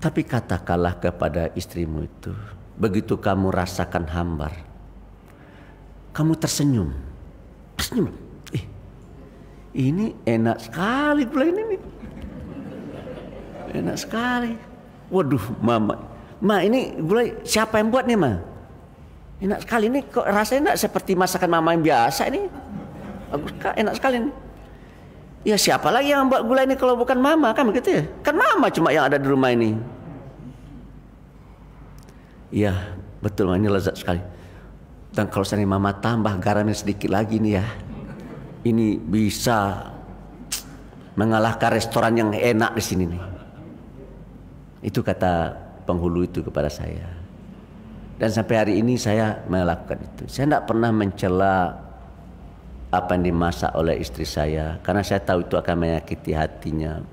Tapi katakanlah kepada istrimu itu, begitu kamu rasakan hambar, kamu tersenyum. Tersenyum. Ini enak sekali gulai ini nih. Enak sekali. Waduh, Ma ini gulai siapa yang buat nih, Ma? Enak sekali ini, kok rasanya enggak seperti masakan mama yang biasa ini. Bagus, enak sekali nih. Ya siapa lagi yang buat gulai ini kalau bukan mama, kan begitu ya? Kan mama cuma yang ada di rumah ini. Iya, betul, ini lezat sekali. Dan kalau seandainya mama tambah garamnya sedikit lagi nih ya, ini bisa mengalahkan restoran yang enak di sini nih. Itu kata penghulu itu kepada saya. Dan sampai hari ini saya melakukan itu. Saya tidak pernah mencela apa yang dimasak oleh istri saya, karena saya tahu itu akan menyakiti hatinya.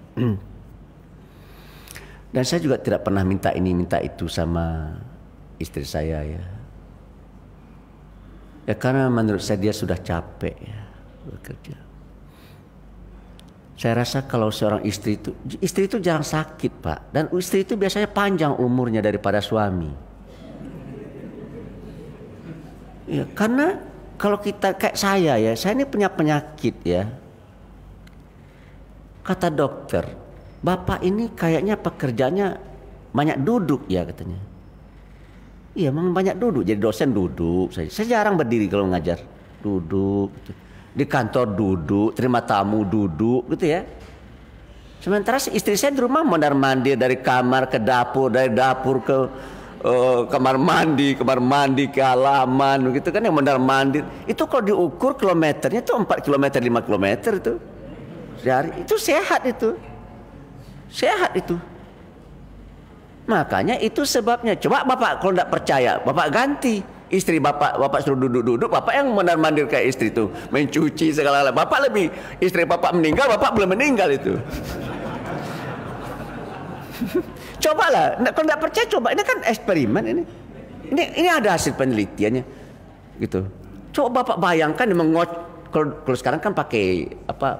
Dan saya juga tidak pernah minta ini minta itu sama istri saya ya. Ya karena menurut saya dia sudah capek ya bekerja. Saya rasa kalau seorang istri itu jarang sakit, Pak. Dan istri itu biasanya panjang umurnya daripada suami. Ya karena kalau kita kayak saya ya, saya ini punya penyakit ya. Kata dokter, Bapak ini kayaknya pekerjaannya banyak duduk ya katanya. Iya, memang banyak duduk. Jadi dosen duduk. Saya jarang berdiri kalau ngajar. Duduk. Gitu. Di kantor duduk, terima tamu duduk, gitu ya. Sementara istri saya di rumah mondar-mandir dari kamar ke dapur, dari dapur ke kamar mandi ke halaman begitu kan, yang mondar-mandir. Itu kalau diukur kilometernya itu 4 km 5 km itu sehari. Itu sehat itu. Sehat itu. Makanya itu sebabnya. Coba Bapak kalau tidak percaya, Bapak ganti istri Bapak suruh duduk-duduk, Bapak yang mondar-mandir kayak istri itu, mencuci segala-galanya. Bapak lebih, istri Bapak meninggal, Bapak belum meninggal itu. Cobalah, kalau tidak percaya coba, ini kan eksperimen ini. Ini ada hasil penelitiannya, gitu. Coba Bapak bayangkan kalau sekarang kan pakai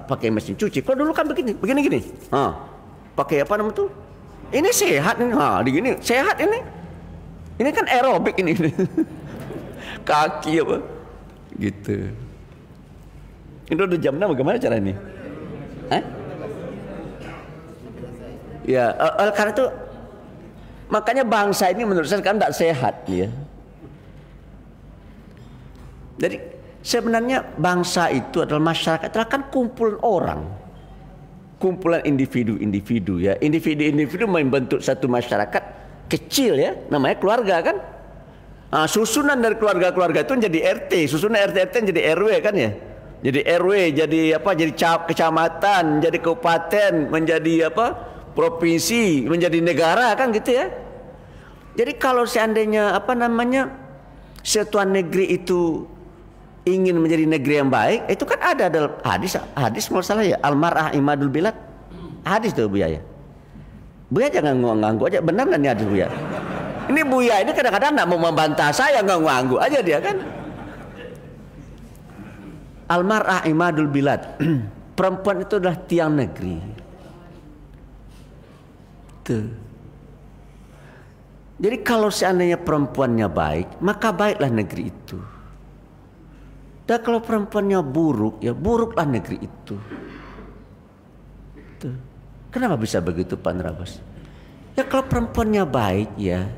pakai mesin cuci. Kalau dulu kan begini, pakai apa namanya tuh? Ini sehat ini, digini sehat ini. Ini kan aerobik ini. Kaki apa, gitu. Ini udah jam 6, bagaimana cara ini? Ya, karena itu makanya bangsa ini menurut saya kan tidak sehat ya. Jadi sebenarnya bangsa itu adalah masyarakat, adalah kan kumpulan orang, kumpulan individu-individu ya. Individu-individu membentuk satu masyarakat kecil ya, namanya keluarga kan. Susunan dari keluarga-keluarga itu menjadi RT, susunan RT menjadi RW kan ya. Jadi RW, jadi jadi kecamatan, jadi kabupaten, menjadi provinsi, menjadi negara kan gitu ya. Jadi kalau seandainya suatu negeri itu ingin menjadi negeri yang baik, itu kan ada dalam hadis kalau salah ya, al-mar'ah imadul bilad. Hadis tuh Buya ya. Buya jangan nganggu aja, benar nggak nih hadis Buya? Ini Buya ini kadang-kadang nggak mau membantah saya, nganggu aja dia kan. Al-mar'ah imadul bilad. Perempuan itu adalah tiang negeri. Tuh. Jadi kalau seandainya perempuannya baik, maka baiklah negeri itu. Dan kalau perempuannya buruk, ya buruklah negeri itu. Tuh. Kenapa bisa begitu Pak Nerabas? Ya kalau perempuannya baik ya,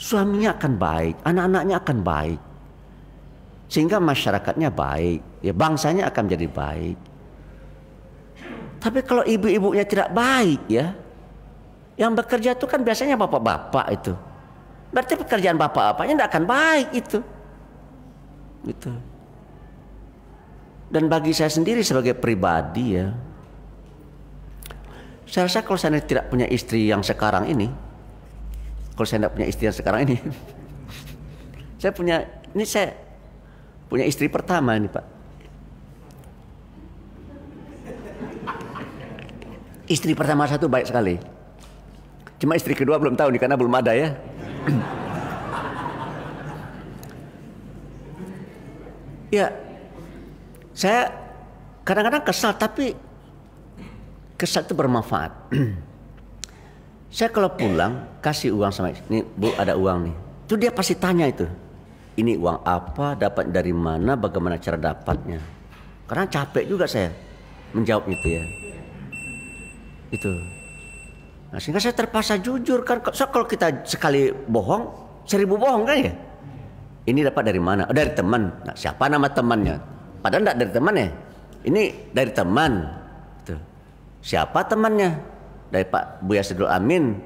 suaminya akan baik, anak-anaknya akan baik. Sehingga masyarakatnya baik, ya bangsanya akan menjadi baik. Tapi kalau ibu-ibunya tidak baik ya, yang bekerja itu kan biasanya bapak-bapak itu. Berarti pekerjaan bapak-bapaknya tidak akan baik itu. Gitu. Dan bagi saya sendiri sebagai pribadi ya, saya rasa kalau saya tidak punya istri yang sekarang ini, kalau saya tidak punya istri yang sekarang ini, saya punya istri pertama ini Pak. Istri pertama satu baik sekali. Cuma istri kedua belum tahu nih karena belum ada ya. Ya, saya kadang-kadang kesal, tapi kesal itu bermanfaat. Saya kalau pulang kasih uang sama ini, Bu ada uang nih. Itu dia pasti tanya itu. Ini uang apa, dapat dari mana, bagaimana cara dapatnya. Karena capek juga saya. menjawab itu ya. Itu. Nah, sehingga saya terpaksa jujur kan. So, kalau kita sekali bohong, 1000 bohong kan ya. Ini dapat dari mana? Oh, dari teman. Nah, siapa nama temannya? Padahal enggak dari teman ya. Ini dari teman. Tuh. Siapa temannya? Dari Pak Buya Saidul Amin.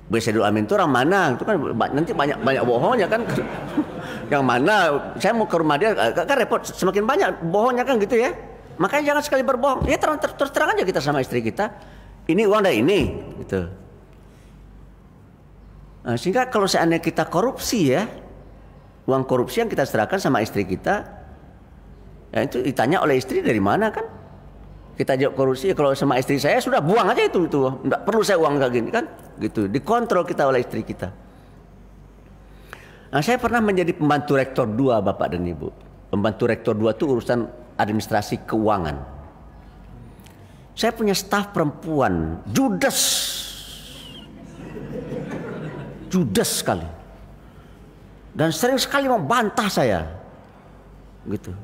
Buya Saidul Amin itu orang mana? Itu kan nanti banyak bohongnya kan. Yang mana? Saya mau ke rumah dia kan repot. Semakin banyak bohongnya kan gitu ya. Makanya jangan sekali berbohong. Ya terus terang aja kita sama istri kita. Ini uang dari ini, gitu. Nah, sehingga kalau seandainya kita korupsi ya, uang korupsi yang kita serahkan sama istri kita, ya itu ditanya oleh istri dari mana kan? Kita jawab korupsi, ya kalau sama istri saya sudah buang aja itu, nggak perlu saya uang kayak gini kan? Gitu, dikontrol kita oleh istri kita. Nah, saya pernah menjadi pembantu rektor 2 Bapak dan Ibu. Pembantu rektor 2 itu urusan administrasi keuangan. Saya punya staf perempuan, judes sekali, dan sering sekali membantah saya, gitu.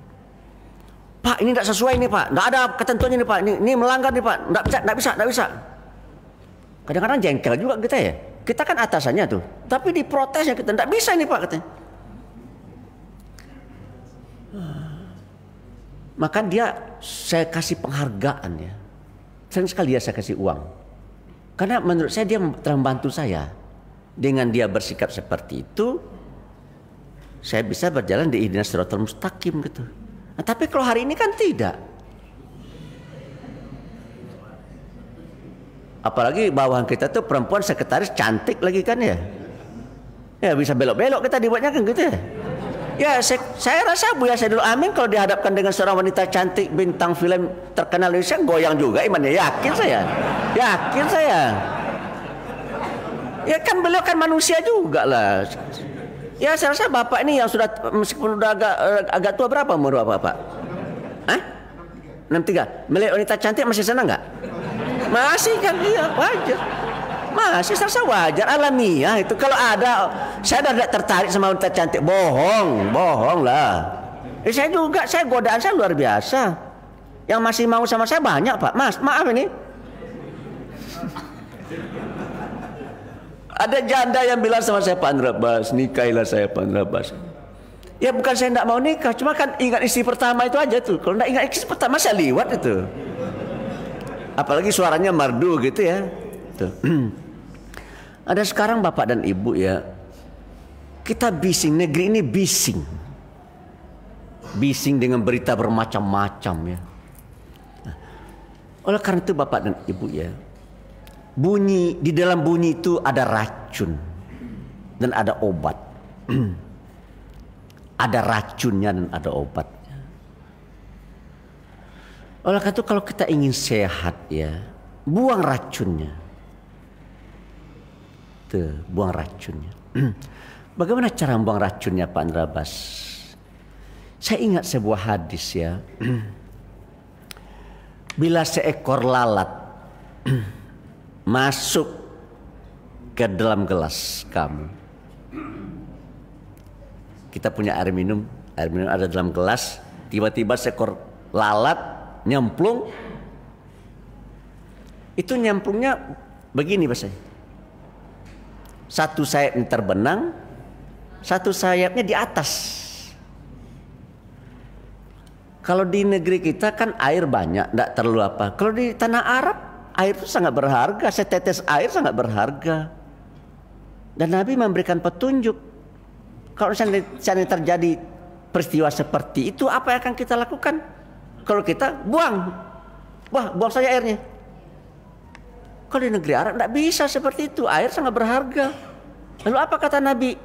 Pak, ini tidak sesuai nih Pak, tidak ada ketentuannya nih Pak, ini melanggar nih Pak, tidak bisa. Kadang-kadang jengkel juga kita ya, kita kan atasannya tuh, tapi diprotesnya kita tidak bisa ini Pak katanya. Maka saya kasih penghargaan ya. Sering sekali saya kasih uang. Karena menurut saya dia telah membantu saya. Dengan dia bersikap seperti itu, saya bisa berjalan di ihdinas siratal mustaqim gitu. Nah, tapi kalau hari ini kan tidak. Apalagi bawahan kita tuh perempuan sekretaris cantik lagi kan ya. Ya bisa belok-belok kita dibuatnya kan gitu ya. Ya saya rasa Buya Saidul Amin kalau dihadapkan dengan seorang wanita cantik bintang film terkenal Indonesia goyang juga imannya, yakin saya. Ya kan beliau kan manusia juga lah. Ya saya rasa Bapak ini yang sudah meskipun udah agak tua, berapa umur Bapak? Hah? 63. Melihat wanita cantik masih senang nggak? Masih kan, iya wajar. Masih saya wajar, alamiah itu. Kalau ada, saya tidak tertarik sama wanita cantik, bohong lah. Saya godaan saya luar biasa. Yang masih mau sama saya banyak Pak. Mas, maaf ini. Ada janda yang bilang sama saya, Pak Andra Bas, nikahilah saya Pak Andra Bas. Ya bukan saya tidak mau nikah, cuma kan ingat istri pertama itu aja tuh. Kalau tidak ingat istri pertama saya liwat itu. Apalagi suaranya merdu gitu ya. Tuh. Ada sekarang Bapak dan Ibu ya, kita bising, negeri ini bising dengan berita bermacam-macam ya. Oleh karena itu Bapak dan Ibu ya, di dalam bunyi itu ada racun dan ada obat. Ada racunnya dan ada obatnya. Oleh karena itu kalau kita ingin sehat ya, buang racunnya. Buang racunnya. Bagaimana cara membuang racunnya Pak Andra Bas? Saya ingat sebuah hadis ya. Bila seekor lalat masuk ke dalam gelas kamu, kita punya air minum ada dalam gelas, tiba-tiba seekor lalat nyemplung. Itu nyemplungnya begini bahasanya. Satu sayapnya terbenang, satu sayapnya di atas. Kalau di negeri kita kan air banyak, tidak terlalu apa. Kalau di tanah Arab air itu sangat berharga, setetes air sangat berharga. Dan Nabi memberikan petunjuk. Kalau seandainya terjadi peristiwa seperti itu, apa yang akan kita lakukan? Kalau kita buang saja airnya. Kalau di negeri Arab tidak bisa seperti itu, air sangat berharga. Lalu apa kata Nabi?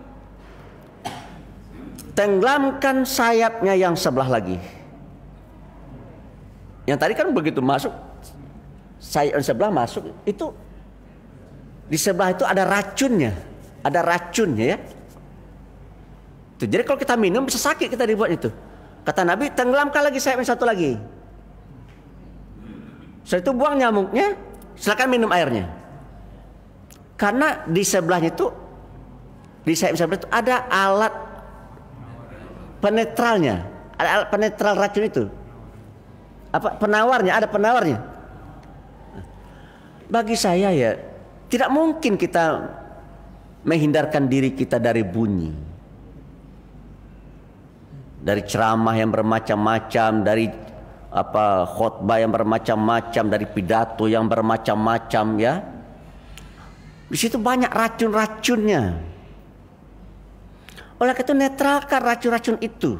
Tenggelamkan sayapnya yang sebelah lagi. Yang tadi kan begitu masuk, sayap yang sebelah masuk, itu di sebelah itu ada racunnya ya. Tuh, jadi kalau kita minum bisa sakit kita dibuat itu. Kata Nabi, tenggelamkan lagi sayap yang satu lagi. Setelah itu buang nyamuknya, silakan minum airnya. Karena di sebelahnya itu, di sayap sebelah itu ada alat penetralnya, ada alat penetral racun itu. Apa penawarnya? Ada penawarnya. Bagi saya ya tidak mungkin kita menghindarkan diri kita dari bunyi, dari ceramah yang bermacam-macam, dari khotbah yang bermacam-macam, dari pidato yang bermacam-macam ya. Di situ banyak racun-racunnya. Oleh karena itu netralkan racun-racun itu.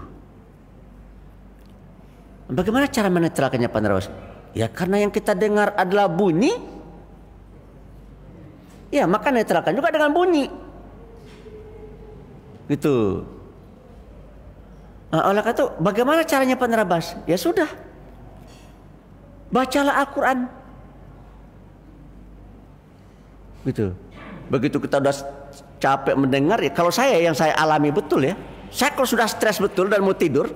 Bagaimana cara menetralkannya Pak Narawas? Ya karena yang kita dengar adalah bunyi. Ya maka netralkan juga dengan bunyi. Gitu. Nah, oleh karena itu bagaimana caranya Pak Narawas? Ya sudah. Bacalah Al-Quran. Gitu. Begitu kita udah capek mendengar ya, kalau yang saya alami betul ya. Saya kalau sudah stres betul dan mau tidur,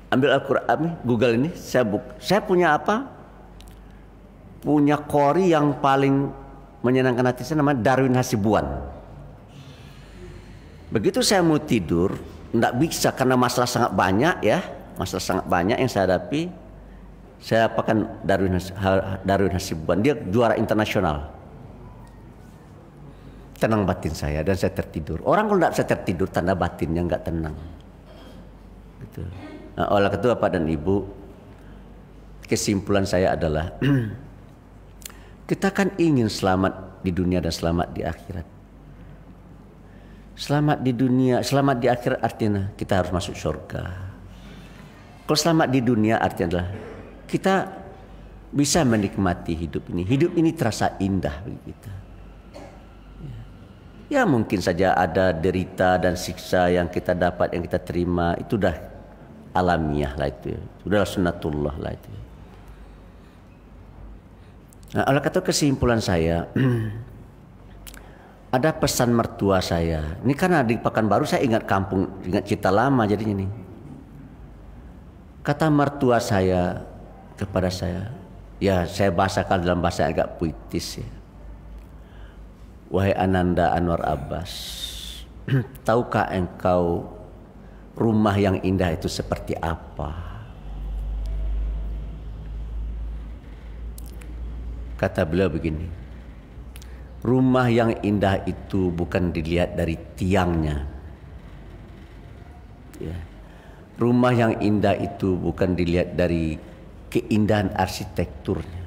ambil Al-Quran, Google ini, saya punya punya qori yang paling menyenangkan hati saya, namanya Darwin Hasibuan. Begitu saya mau tidur, enggak bisa karena masalah sangat banyak ya, masalah sangat banyak yang saya hadapi. Saya apakan Darwin Hasibuan, dia juara internasional. Tenang batin saya dan saya tertidur. Orang kalau enggak bisa tertidur, tanda batinnya enggak tenang. Gitu. Nah, oleh itu Bapak dan Ibu, kesimpulan saya adalah kita kan ingin selamat di dunia dan selamat di akhirat. Selamat di dunia, selamat di akhirat artinya kita harus masuk surga. Kalau selamat di dunia artinya adalah kita bisa menikmati hidup ini. Hidup ini terasa indah bagi kita. Ya mungkin saja ada derita dan siksa yang kita dapat, yang kita terima, itu dah alamiah lah itu. Udahlah sunnatullah lah itu. Nah, oleh kata kesimpulan saya, ada pesan mertua saya. Ini karena di Pekanbaru saya ingat kampung, ingat cerita lama jadinya nih. Kata mertua saya kepada saya, ya saya bahasakan dalam bahasa agak puitis ya. Wahai Ananda Anwar Abbas, tahukah engkau rumah yang indah itu seperti apa? Kata beliau begini, rumah yang indah itu bukan dilihat dari tiangnya. Ya. Rumah yang indah itu bukan dilihat dari keindahan arsitekturnya.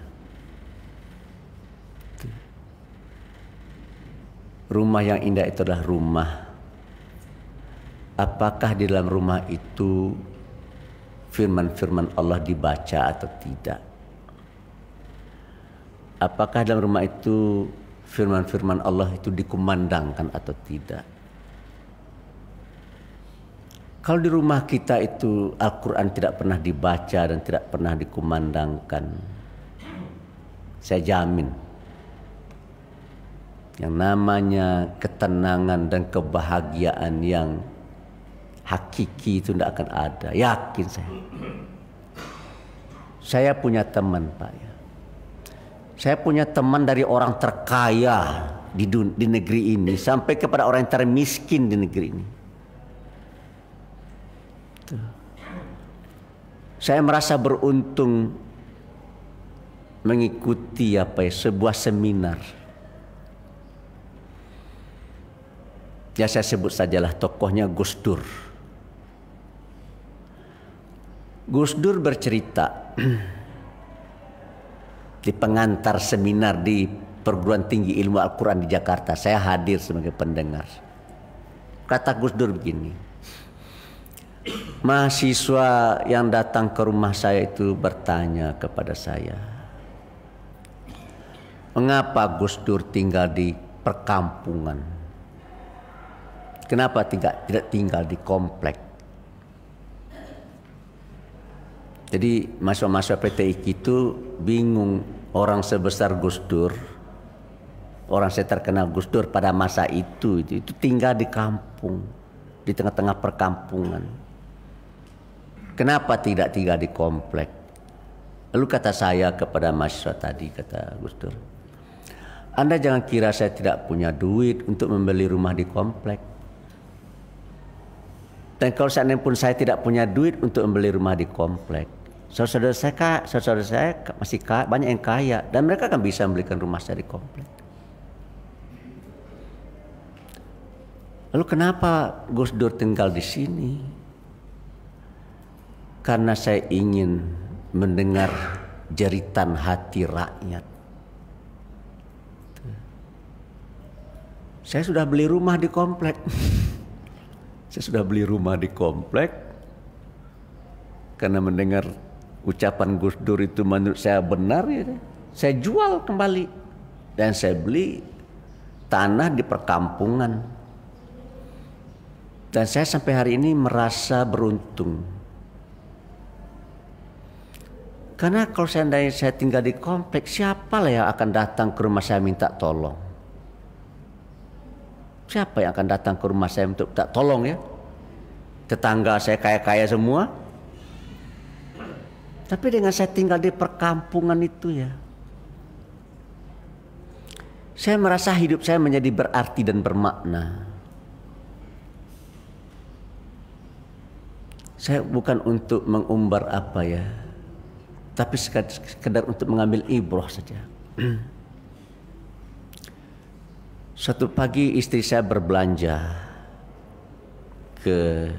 Rumah yang indah itu adalah rumah. Apakah di dalam rumah itu firman-firman Allah dibaca atau tidak? Apakah dalam rumah itu firman-firman Allah itu dikumandangkan atau tidak? Kalau di rumah kita itu Al-Quran tidak pernah dibaca dan tidak pernah dikumandangkan, saya jamin yang namanya ketenangan dan kebahagiaan yang hakiki itu tidak akan ada. Yakin saya. Saya punya teman Pak ya. Saya punya teman dari orang terkaya di negeri ini sampai kepada orang yang termiskin di negeri ini. Tuh. Saya merasa beruntung mengikuti sebuah seminar. Ya saya sebut sajalah tokohnya Gus Dur. Gus Dur bercerita di pengantar seminar di Perguruan Tinggi Ilmu Al-Quran di Jakarta. Saya hadir sebagai pendengar. Kata Gus Dur begini, mahasiswa yang datang ke rumah saya itu bertanya kepada saya, mengapa Gus Dur tinggal di perkampungan? Kenapa tidak tinggal di komplek? Jadi mahasiswa-mahasiswa PTIK itu bingung, orang sebesar Gus Dur, orang saya terkenal Gus Dur pada masa itu tinggal di kampung, di tengah-tengah perkampungan. Kenapa tidak tinggal di komplek? Lalu kata saya kepada mahasiswa tadi, kata Gus Dur, Anda jangan kira saya tidak punya duit untuk membeli rumah di komplek. Dan kalau seandainya pun saya tidak punya duit untuk membeli rumah di komplek, saudara saya masih kaya, banyak yang kaya, dan mereka kan bisa membelikan rumah saya di komplek. Lalu kenapa Gus Dur tinggal di sini? Karena saya ingin mendengar jeritan hati rakyat. Saya sudah beli rumah di komplek. Saya sudah beli rumah di komplek karena mendengar ucapan Gus Dur itu menurut saya benar, ya. Saya jual kembali dan saya beli tanah di perkampungan. Dan saya sampai hari ini merasa beruntung. Karena kalau seandainya saya tinggal di kompleks, siapa lah yang akan datang ke rumah saya minta tolong? Siapa yang akan datang ke rumah saya untuk minta tolong, ya? Tetangga saya kaya-kaya semua. Tapi dengan saya tinggal di perkampungan itu, ya, saya merasa hidup saya menjadi berarti dan bermakna. Saya bukan untuk mengumbar apa, ya, tapi sekedar untuk mengambil ibrah saja. Suatu pagi istri saya berbelanja ke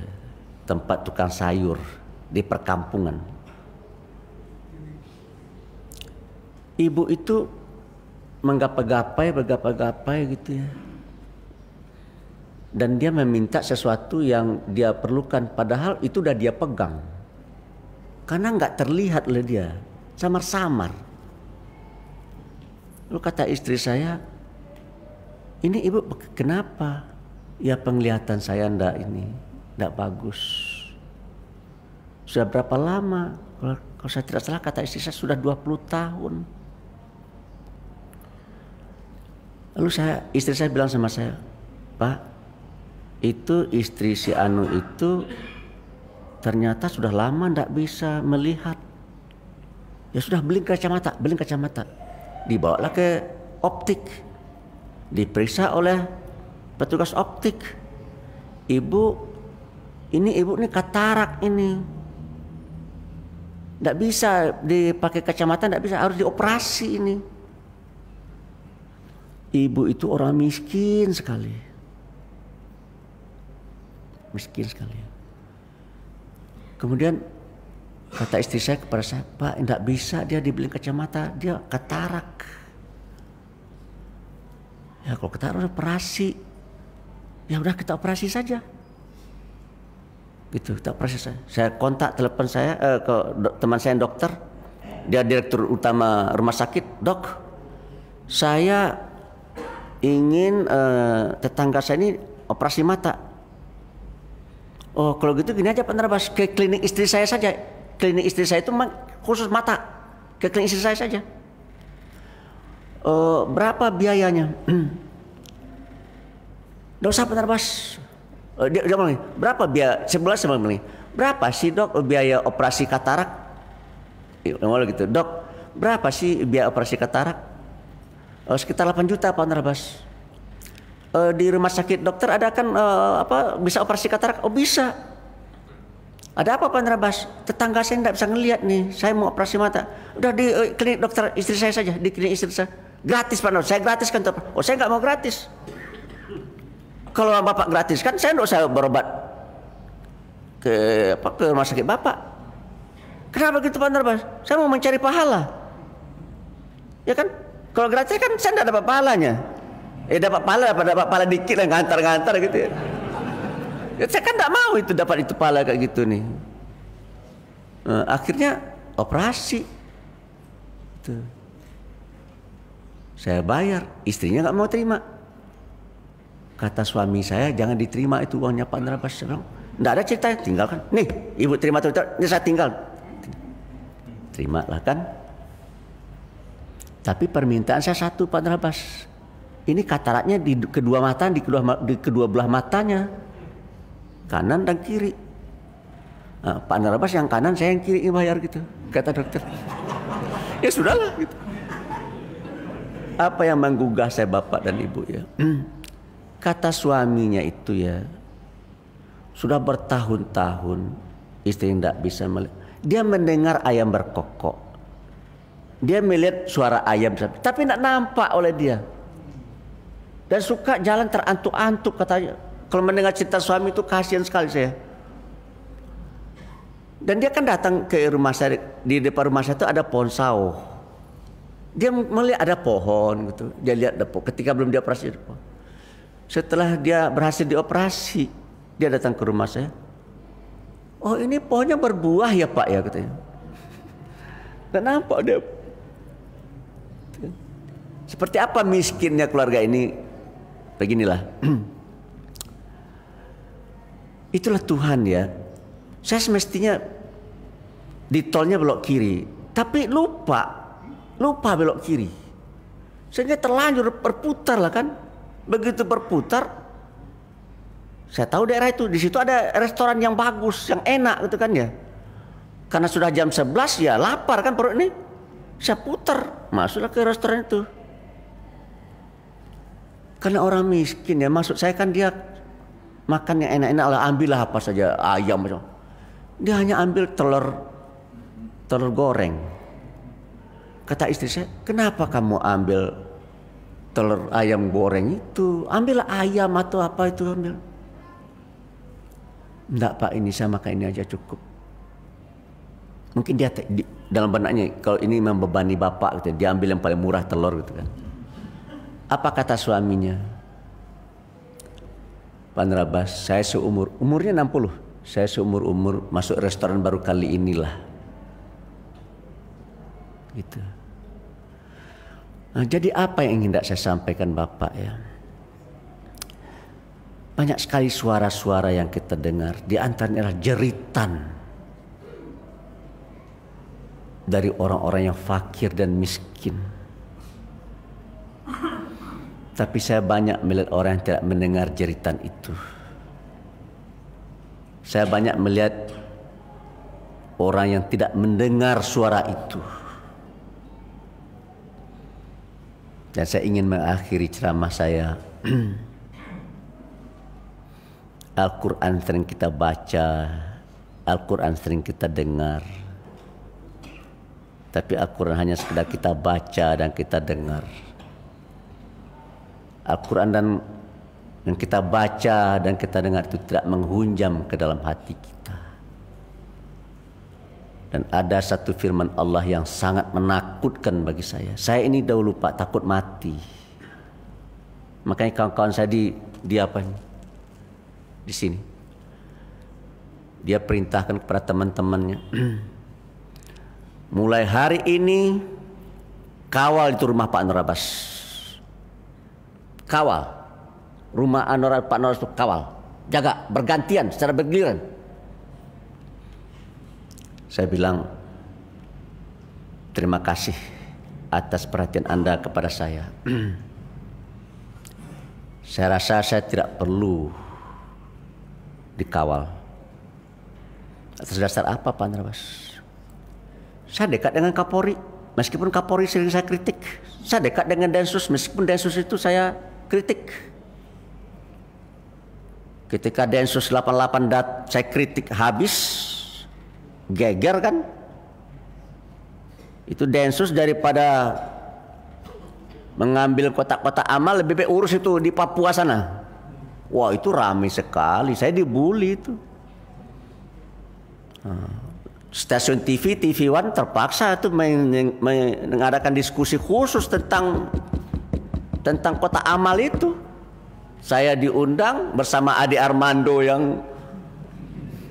tempat tukang sayur di perkampungan. Ibu itu bergapai-gapai gitu, ya. Dan dia meminta sesuatu yang dia perlukan, padahal itu udah dia pegang. Karena nggak terlihat oleh dia, samar-samar. Lalu kata istri saya, "Ini ibu kenapa?" "Ya penglihatan saya ndak bagus." "Sudah berapa lama?" Kalau saya tidak salah kata istri saya sudah 20 tahun. Lalu istri saya bilang sama saya, "Pak, itu istri si Anu itu ternyata sudah lama ndak bisa melihat. Ya sudah, beli kacamata. Dibawalah ke optik. Diperiksa oleh petugas optik. Ibu ini katarak ini. Ndak bisa dipakai kacamata, ndak bisa, harus dioperasi ini." Ibu itu orang miskin sekali. Kemudian kata istri saya kepada saya, "Pak, tidak bisa dia dibeli kacamata, dia katarak." "Ya kalau katarak operasi, ya udah kita operasi saja." Gitu, kita operasi saja. Saya kontak telepon saya ke teman saya yang dokter, dia direktur utama rumah sakit. "Dok, saya ingin tetangga saya ini operasi mata." "Oh kalau gitu gini aja Pak Narabas, ke klinik istri saya saja. Klinik istri saya itu khusus mata. Ke klinik istri saya saja." "Berapa biayanya?" "Nggak usah Pak Narabas." Dia bilang, "Berapa biaya?" Sebelah ini. "Berapa sih Dok biaya operasi katarak?" Gitu. "Dok, berapa sih biaya operasi katarak?" "Sekitar 8 juta Pak Narabas." "Di rumah sakit dokter ada kan bisa operasi katarak?" "Oh bisa." "Ada apa Pak Narabas?" "Tetangga saya tidak bisa ngelihat nih, saya mau operasi mata." "Udah di klinik dokter istri saya saja, di klinik istri saya." "Gratis Pak Narabas." "Saya gratis kan." "Oh saya nggak mau gratis." "Kalau Bapak gratis kan saya nggak usah berobat ke rumah sakit Bapak." "Kenapa gitu Pak Narabas?" "Saya mau mencari pahala." "Ya kan, kalau gratis kan saya nggak dapat pahalanya." Dapat pahala dikit lah, ngantar gitu ya. Saya kan nggak mau itu dapat itu pahala kayak gitu nih. Akhirnya operasi. Tuh. Saya bayar, istrinya nggak mau terima. Kata suami saya, "Jangan diterima itu uangnya Pak Narabas." Saya bilang, "Nggak ada cerita, tinggalkan. Nih, ibu terima tuh, ini saya tinggal." Terimalah kan. Tapi permintaan saya satu Pak Narabas. Ini kataraknya di kedua mata, di kedua belah matanya, kanan dan kiri. Pak Narabas yang kanan, saya yang kiri bayar gitu, kata dokter. Ya sudahlah gitu. Apa yang menggugah saya Bapak dan Ibu, ya? Kata suaminya itu, ya, Sudah bertahun-tahun istri tidak bisa melihat. Dia mendengar ayam berkokok. Dia melihat suara ayam, tapi tidak nampak oleh dia. Dan suka jalan terantuk-antuk katanya. Kalau mendengar cerita suami itu kasihan sekali saya. Dan dia kan datang ke rumah saya, di depan rumah saya itu ada pohon sawo. Dia melihat ada pohon gitu. Dia lihat ada pohon ketika belum dioperasi. Setelah dia berhasil dioperasi, dia datang ke rumah saya. Oh, ini pohonnya berbuah ya Pak ya katanya. Dan nampak dia. Seperti apa miskinnya keluarga ini? Beginilah. Itulah Tuhan ya. Saya semestinya di tolnya belok kiri, tapi lupa belok kiri. Sehingga terlanjur berputar lah kan. Begitu berputar, saya tahu daerah itu, di situ ada restoran yang bagus, yang enak gitu kan ya. Karena sudah jam 11 ya lapar kan perut ini. Saya putar, masuklah ke restoran itu. Karena orang miskin ya, maksud saya kan dia makan yang enak-enak lah, ambillah apa saja, ayam macam. Dia hanya ambil telur goreng. Kata istri saya, kenapa kamu ambil telur ayam goreng itu? Ambillah ayam atau apa itu ambil. Enggak Pak, ini saya makan ini aja cukup. Mungkin dia dalam benaknya kalau ini membebani bapak gitu, dia ambil yang paling murah telur gitu kan. Apa kata suaminya? Pak Narabas, saya umurnya 60. Saya seumur-umur masuk restoran baru kali inilah. Gitu. Nah, jadi apa yang ingin saya sampaikan Bapak ya? Banyak sekali suara-suara yang kita dengar. Di antaranya adalah jeritan dari orang-orang yang fakir dan miskin. Tapi saya banyak melihat orang yang tidak mendengar jeritan itu. Saya banyak melihat orang yang tidak mendengar suara itu. Dan saya ingin mengakhiri ceramah saya. Al-Quran sering kita baca, Al-Quran sering kita dengar. Tapi Al-Quran hanya sekedar kita baca dan kita dengar. Al-Quran dan yang kita baca dan kita dengar itu tidak menghunjam ke dalam hati kita. Dan ada satu firman Allah yang sangat menakutkan bagi saya. Saya ini dahulu Pak takut mati. Makanya kawan-kawan saya di apa ini? Di sini. Dia perintahkan kepada teman-temannya. Mulai hari ini kawal itu rumah Pak Narabas. Kawal. Rumah Pak Narabas itu kawal. Jaga bergantian secara bergiliran. Saya bilang terima kasih atas perhatian Anda kepada saya. Saya rasa saya tidak perlu dikawal. Atas dasar apa Pak Narabas? Saya dekat dengan Kapolri, meskipun Kapolri sering saya kritik. Saya dekat dengan Densus, meskipun Densus itu saya kritik. Ketika Densus 88 saya kritik habis, geger kan? Itu Densus daripada mengambil kotak-kotak amal lebih baik urus itu di Papua sana. Wah itu ramai sekali, saya dibully itu. Stasiun TV One terpaksa itu mengadakan diskusi khusus tentang kotak amal itu. Saya diundang bersama Adi Armando yang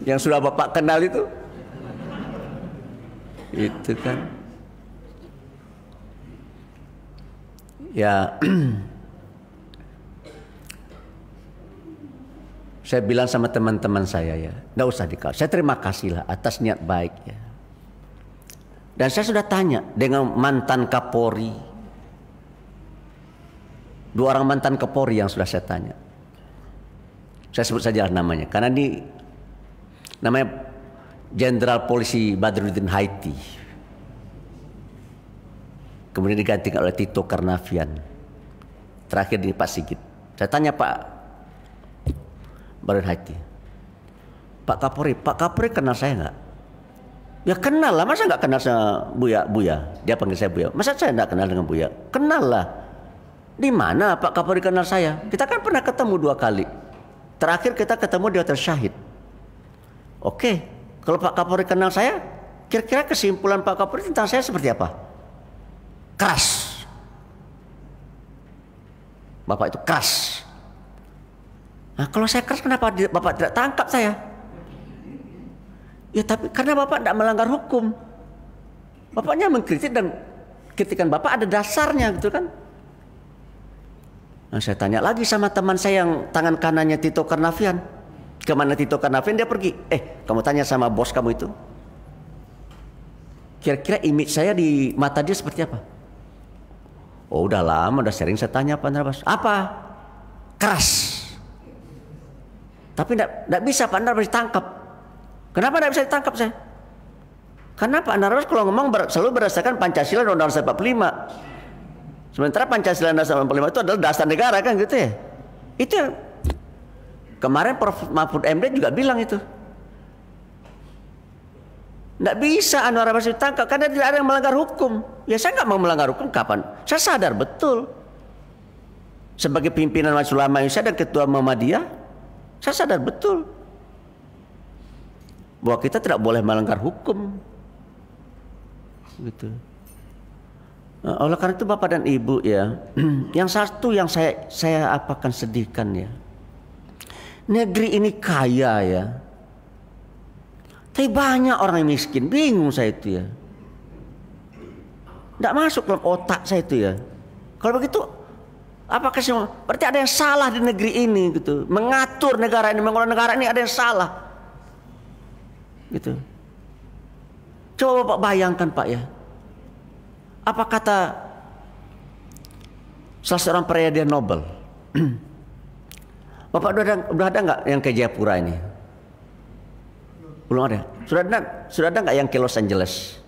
sudah Bapak kenal itu. Itu kan. Ya. Saya bilang sama teman-teman saya ya, enggak usah dikawal. Saya terima kasih lah atas niat baik ya. Dan saya sudah tanya dengan mantan Kapolri. 2 orang mantan Kapolri yang sudah saya tanya. Saya sebut saja namanya karena namanya Jenderal Polisi Badrudin Haiti. Kemudian digantikan oleh Tito Karnavian. Terakhir di Pak Sigit. Saya tanya Pak Badrudin Haiti, Pak Kapolri kenal saya nggak? Ya kenal lah, masa nggak kenal sama Buya? Dia panggil saya Buya. Masa saya nggak kenal dengan Buya? Kenal lah. Di mana Pak Kapolri kenal saya? Kita kan pernah ketemu 2 kali. Terakhir kita ketemu di Hotel Syahid. Oke, kalau Pak Kapolri kenal saya, kira-kira kesimpulan Pak Kapolri tentang saya seperti apa? Keras. Bapak itu keras. Nah, kalau saya keras, kenapa Bapak tidak tangkap saya? Ya tapi karena Bapak tidak melanggar hukum. Bapaknya mengkritik dan kritikan Bapak ada dasarnya gitu kan. Nah, saya tanya lagi sama teman saya yang tangan kanannya Tito Karnavian. Kemana Tito Karnavian? Dia pergi. Kamu tanya sama bos kamu itu. Kira-kira image saya di mata dia seperti apa? Oh udah lama, udah sering saya tanya Pak Anwar Abbas. Apa? Keras. Tapi tidak bisa Pak Anwar Abbas ditangkap. Kenapa tidak bisa ditangkap saya? Karena Pak Anwar Abbas kalau ngomong selalu berdasarkan Pancasila dan Undang-Undang 45. Sementara Pancasila dan Undang-Undang 45 itu adalah dasar negara kan gitu ya. Itu yang kemarin Prof. Mahfud MD juga bilang itu. Tidak bisa Anwar Abbas ditangkap karena tidak ada yang melanggar hukum. Ya saya nggak mau melanggar hukum kapan? Saya sadar betul. Sebagai pimpinan Majelis Ulama Indonesia dan Ketua Muhammadiyah, saya sadar betul bahwa kita tidak boleh melanggar hukum. Gitu. Nah, oleh karena itu Bapak dan Ibu ya, yang satu yang saya apakan sedihkan ya. Negeri ini kaya ya. Tapi banyak orang yang miskin, bingung saya itu ya. Tidak masuk dalam otak saya itu ya. Kalau begitu, apakah semua? Berarti ada yang salah di negeri ini gitu. Mengatur negara ini, mengelola negara ini ada yang salah. Gitu. Coba Bapak bayangkan Pak ya. Apa kata salah seorang peredia Nobel? Bapak udah ada nggak yang ke Jayapura ini? Belum ada. Sudah ada nggak yang ke Los Angeles?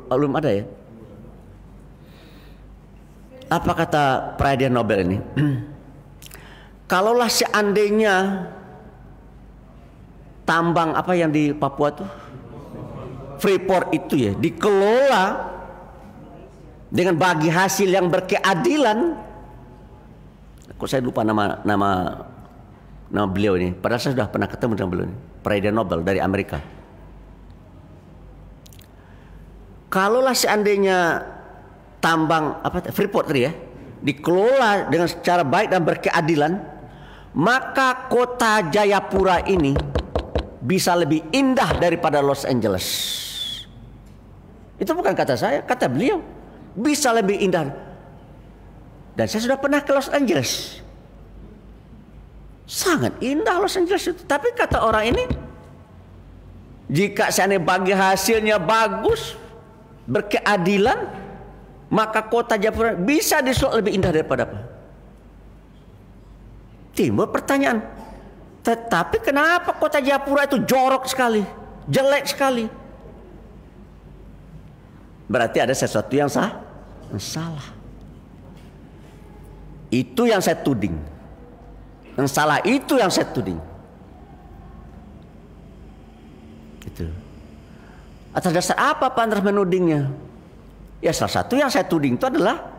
Belum ada ya. Apa kata peredia Nobel ini? Kalaulah seandainya tambang apa yang di Papua tuh, Freeport itu ya, dikelola dengan bagi hasil yang berkeadilan. Kok saya lupa nama beliau ini. Padahal saya sudah pernah ketemu dengan beliau ini, peredia Nobel dari Amerika. Kalaulah seandainya tambang apa Freeport tadi ya, dikelola dengan secara baik dan berkeadilan, maka kota Jayapura ini bisa lebih indah daripada Los Angeles. Itu bukan kata saya, kata beliau. Bisa lebih indah. Dan saya sudah pernah ke Los Angeles. Sangat indah Los Angeles itu. Tapi kata orang ini, jika seandainya bagi hasilnya bagus, berkeadilan, maka kota Jayapura bisa disuruh lebih indah daripada apa? Timbul pertanyaan. Tetapi kenapa kota Jayapura itu jorok sekali, jelek sekali? Berarti ada sesuatu yang salah. Itu yang saya tuding. Yang salah itu yang saya tuding. Itu. Atas dasar apa Pak Andres menudingnya? Ya salah satu yang saya tuding itu adalah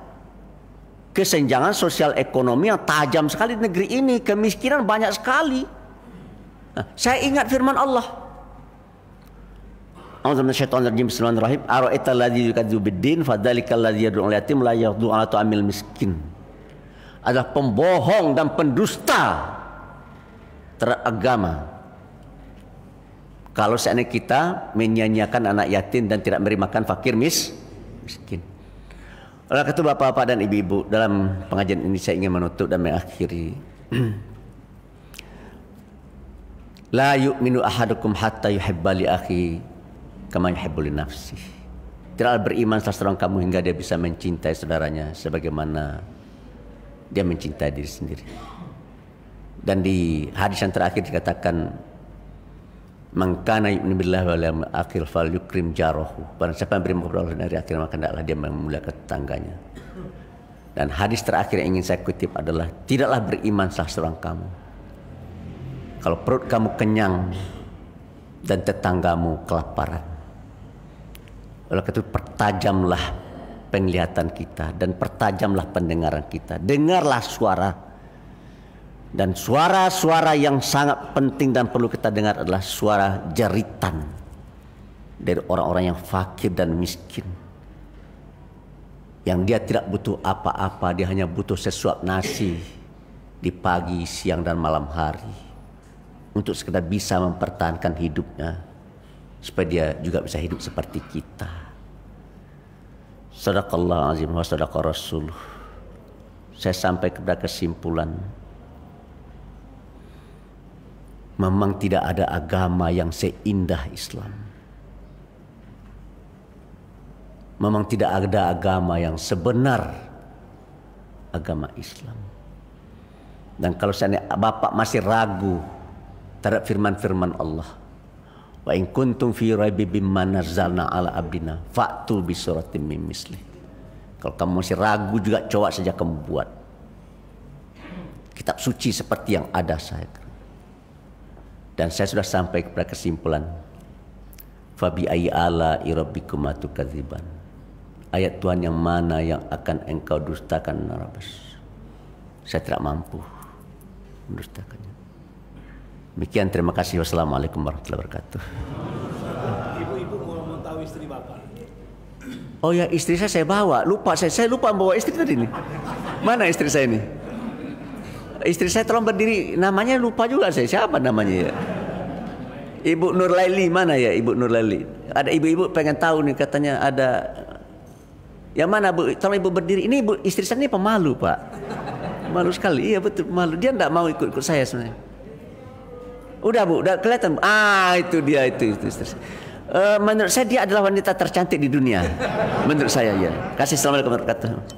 kesenjangan sosial ekonomi yang tajam sekali di negeri ini, kemiskinan banyak sekali. Nah, saya ingat firman Allah. A'udzubillahi bismillahirrahmanirrahim. Ara'aital ladzi yukadzibu biddin fadzalikal ladzi yad'u al-yatim la yaghdhu 'ala ta'amil miskin. Adalah pembohong dan pendusta terhadap agama. Kalau seandainya kita menyanyiakan anak yatim dan tidak memberi makan fakir miskin. Oleh karena itu Bapak-bapak dan Ibu-ibu, dalam pengajian ini saya ingin menutup dan mengakhiri. La yu'minu ahadukum hatta yuhibba li akhi kama yuhibbu li nafsi. Tidaklah beriman salah seorang kamu hingga dia bisa mencintai saudaranya sebagaimana dia mencintai diri sendiri. Dan di hadis yang terakhir dikatakan, man kana yu'minu billahi wal yawmil akhir falyukrim jarahu. Barang siapa yang beriman kepada Allah dan hari akhir, maka hendaklah dia memuliakan tetangganya. Dan hadis terakhir yang ingin saya kutip adalah, tidaklah beriman salah seorang kamu kalau perut kamu kenyang dan tetanggamu kelaparan. Oleh karena itu pertajamlah penglihatan kita dan pertajamlah pendengaran kita. Dengarlah suara. Dan suara-suara yang sangat penting dan perlu kita dengar adalah suara jeritan dari orang-orang yang fakir dan miskin. Yang dia tidak butuh apa-apa, dia hanya butuh sesuap nasi di pagi, siang, dan malam hari. Untuk sekedar bisa mempertahankan hidupnya. Supaya dia juga bisa hidup seperti kita. Sadaqallahu azim wa sadaqa rasuluh. Saya sampai kepada kesimpulan. Memang tidak ada agama yang seindah Islam. Memang tidak ada agama yang sebenar agama Islam. Dan kalau seandainya Bapak masih ragu terhadap firman-firman Allah, wa in kuntum fi raibin mimma nazzalna ala abdina fa'tu bi suratin min misli. Kalau kamu masih ragu juga coba saja kamu buat kitab suci seperti yang ada saya. Dan saya sudah sampai kepada kesimpulan, fabi ayyi ala'i rabbikuma tukadziban. Ayat Tuhan yang mana yang akan engkau dustakan Narabas? Saya tidak mampu mendustakannya. Demikian, terima kasih. Wassalamualaikum warahmatullahi wabarakatuh. Ibu-ibu mau tahu istri Bapak. Oh ya, istri saya bawa. Lupa saya lupa bawa istri tadi nih. Mana istri saya ini? Istri saya tolong berdiri. Namanya lupa juga saya. Siapa namanya ya? Ibu Nur Laili, mana ya Ibu Nur Laili? Ada ibu-ibu pengen tahu nih, katanya ada. Yang mana Bu? Tolong Ibu berdiri. Ini Ibu, istri saya ini pemalu Pak. Malu sekali. Iya betul pemalu. Dia enggak mau ikut saya sebenarnya. Udah Bu, udah kelihatan. Itu dia itu istri saya. Menurut saya dia adalah wanita tercantik di dunia. Menurut saya ya. Kasih assalamualaikum warahmatullahi wabarakatuh.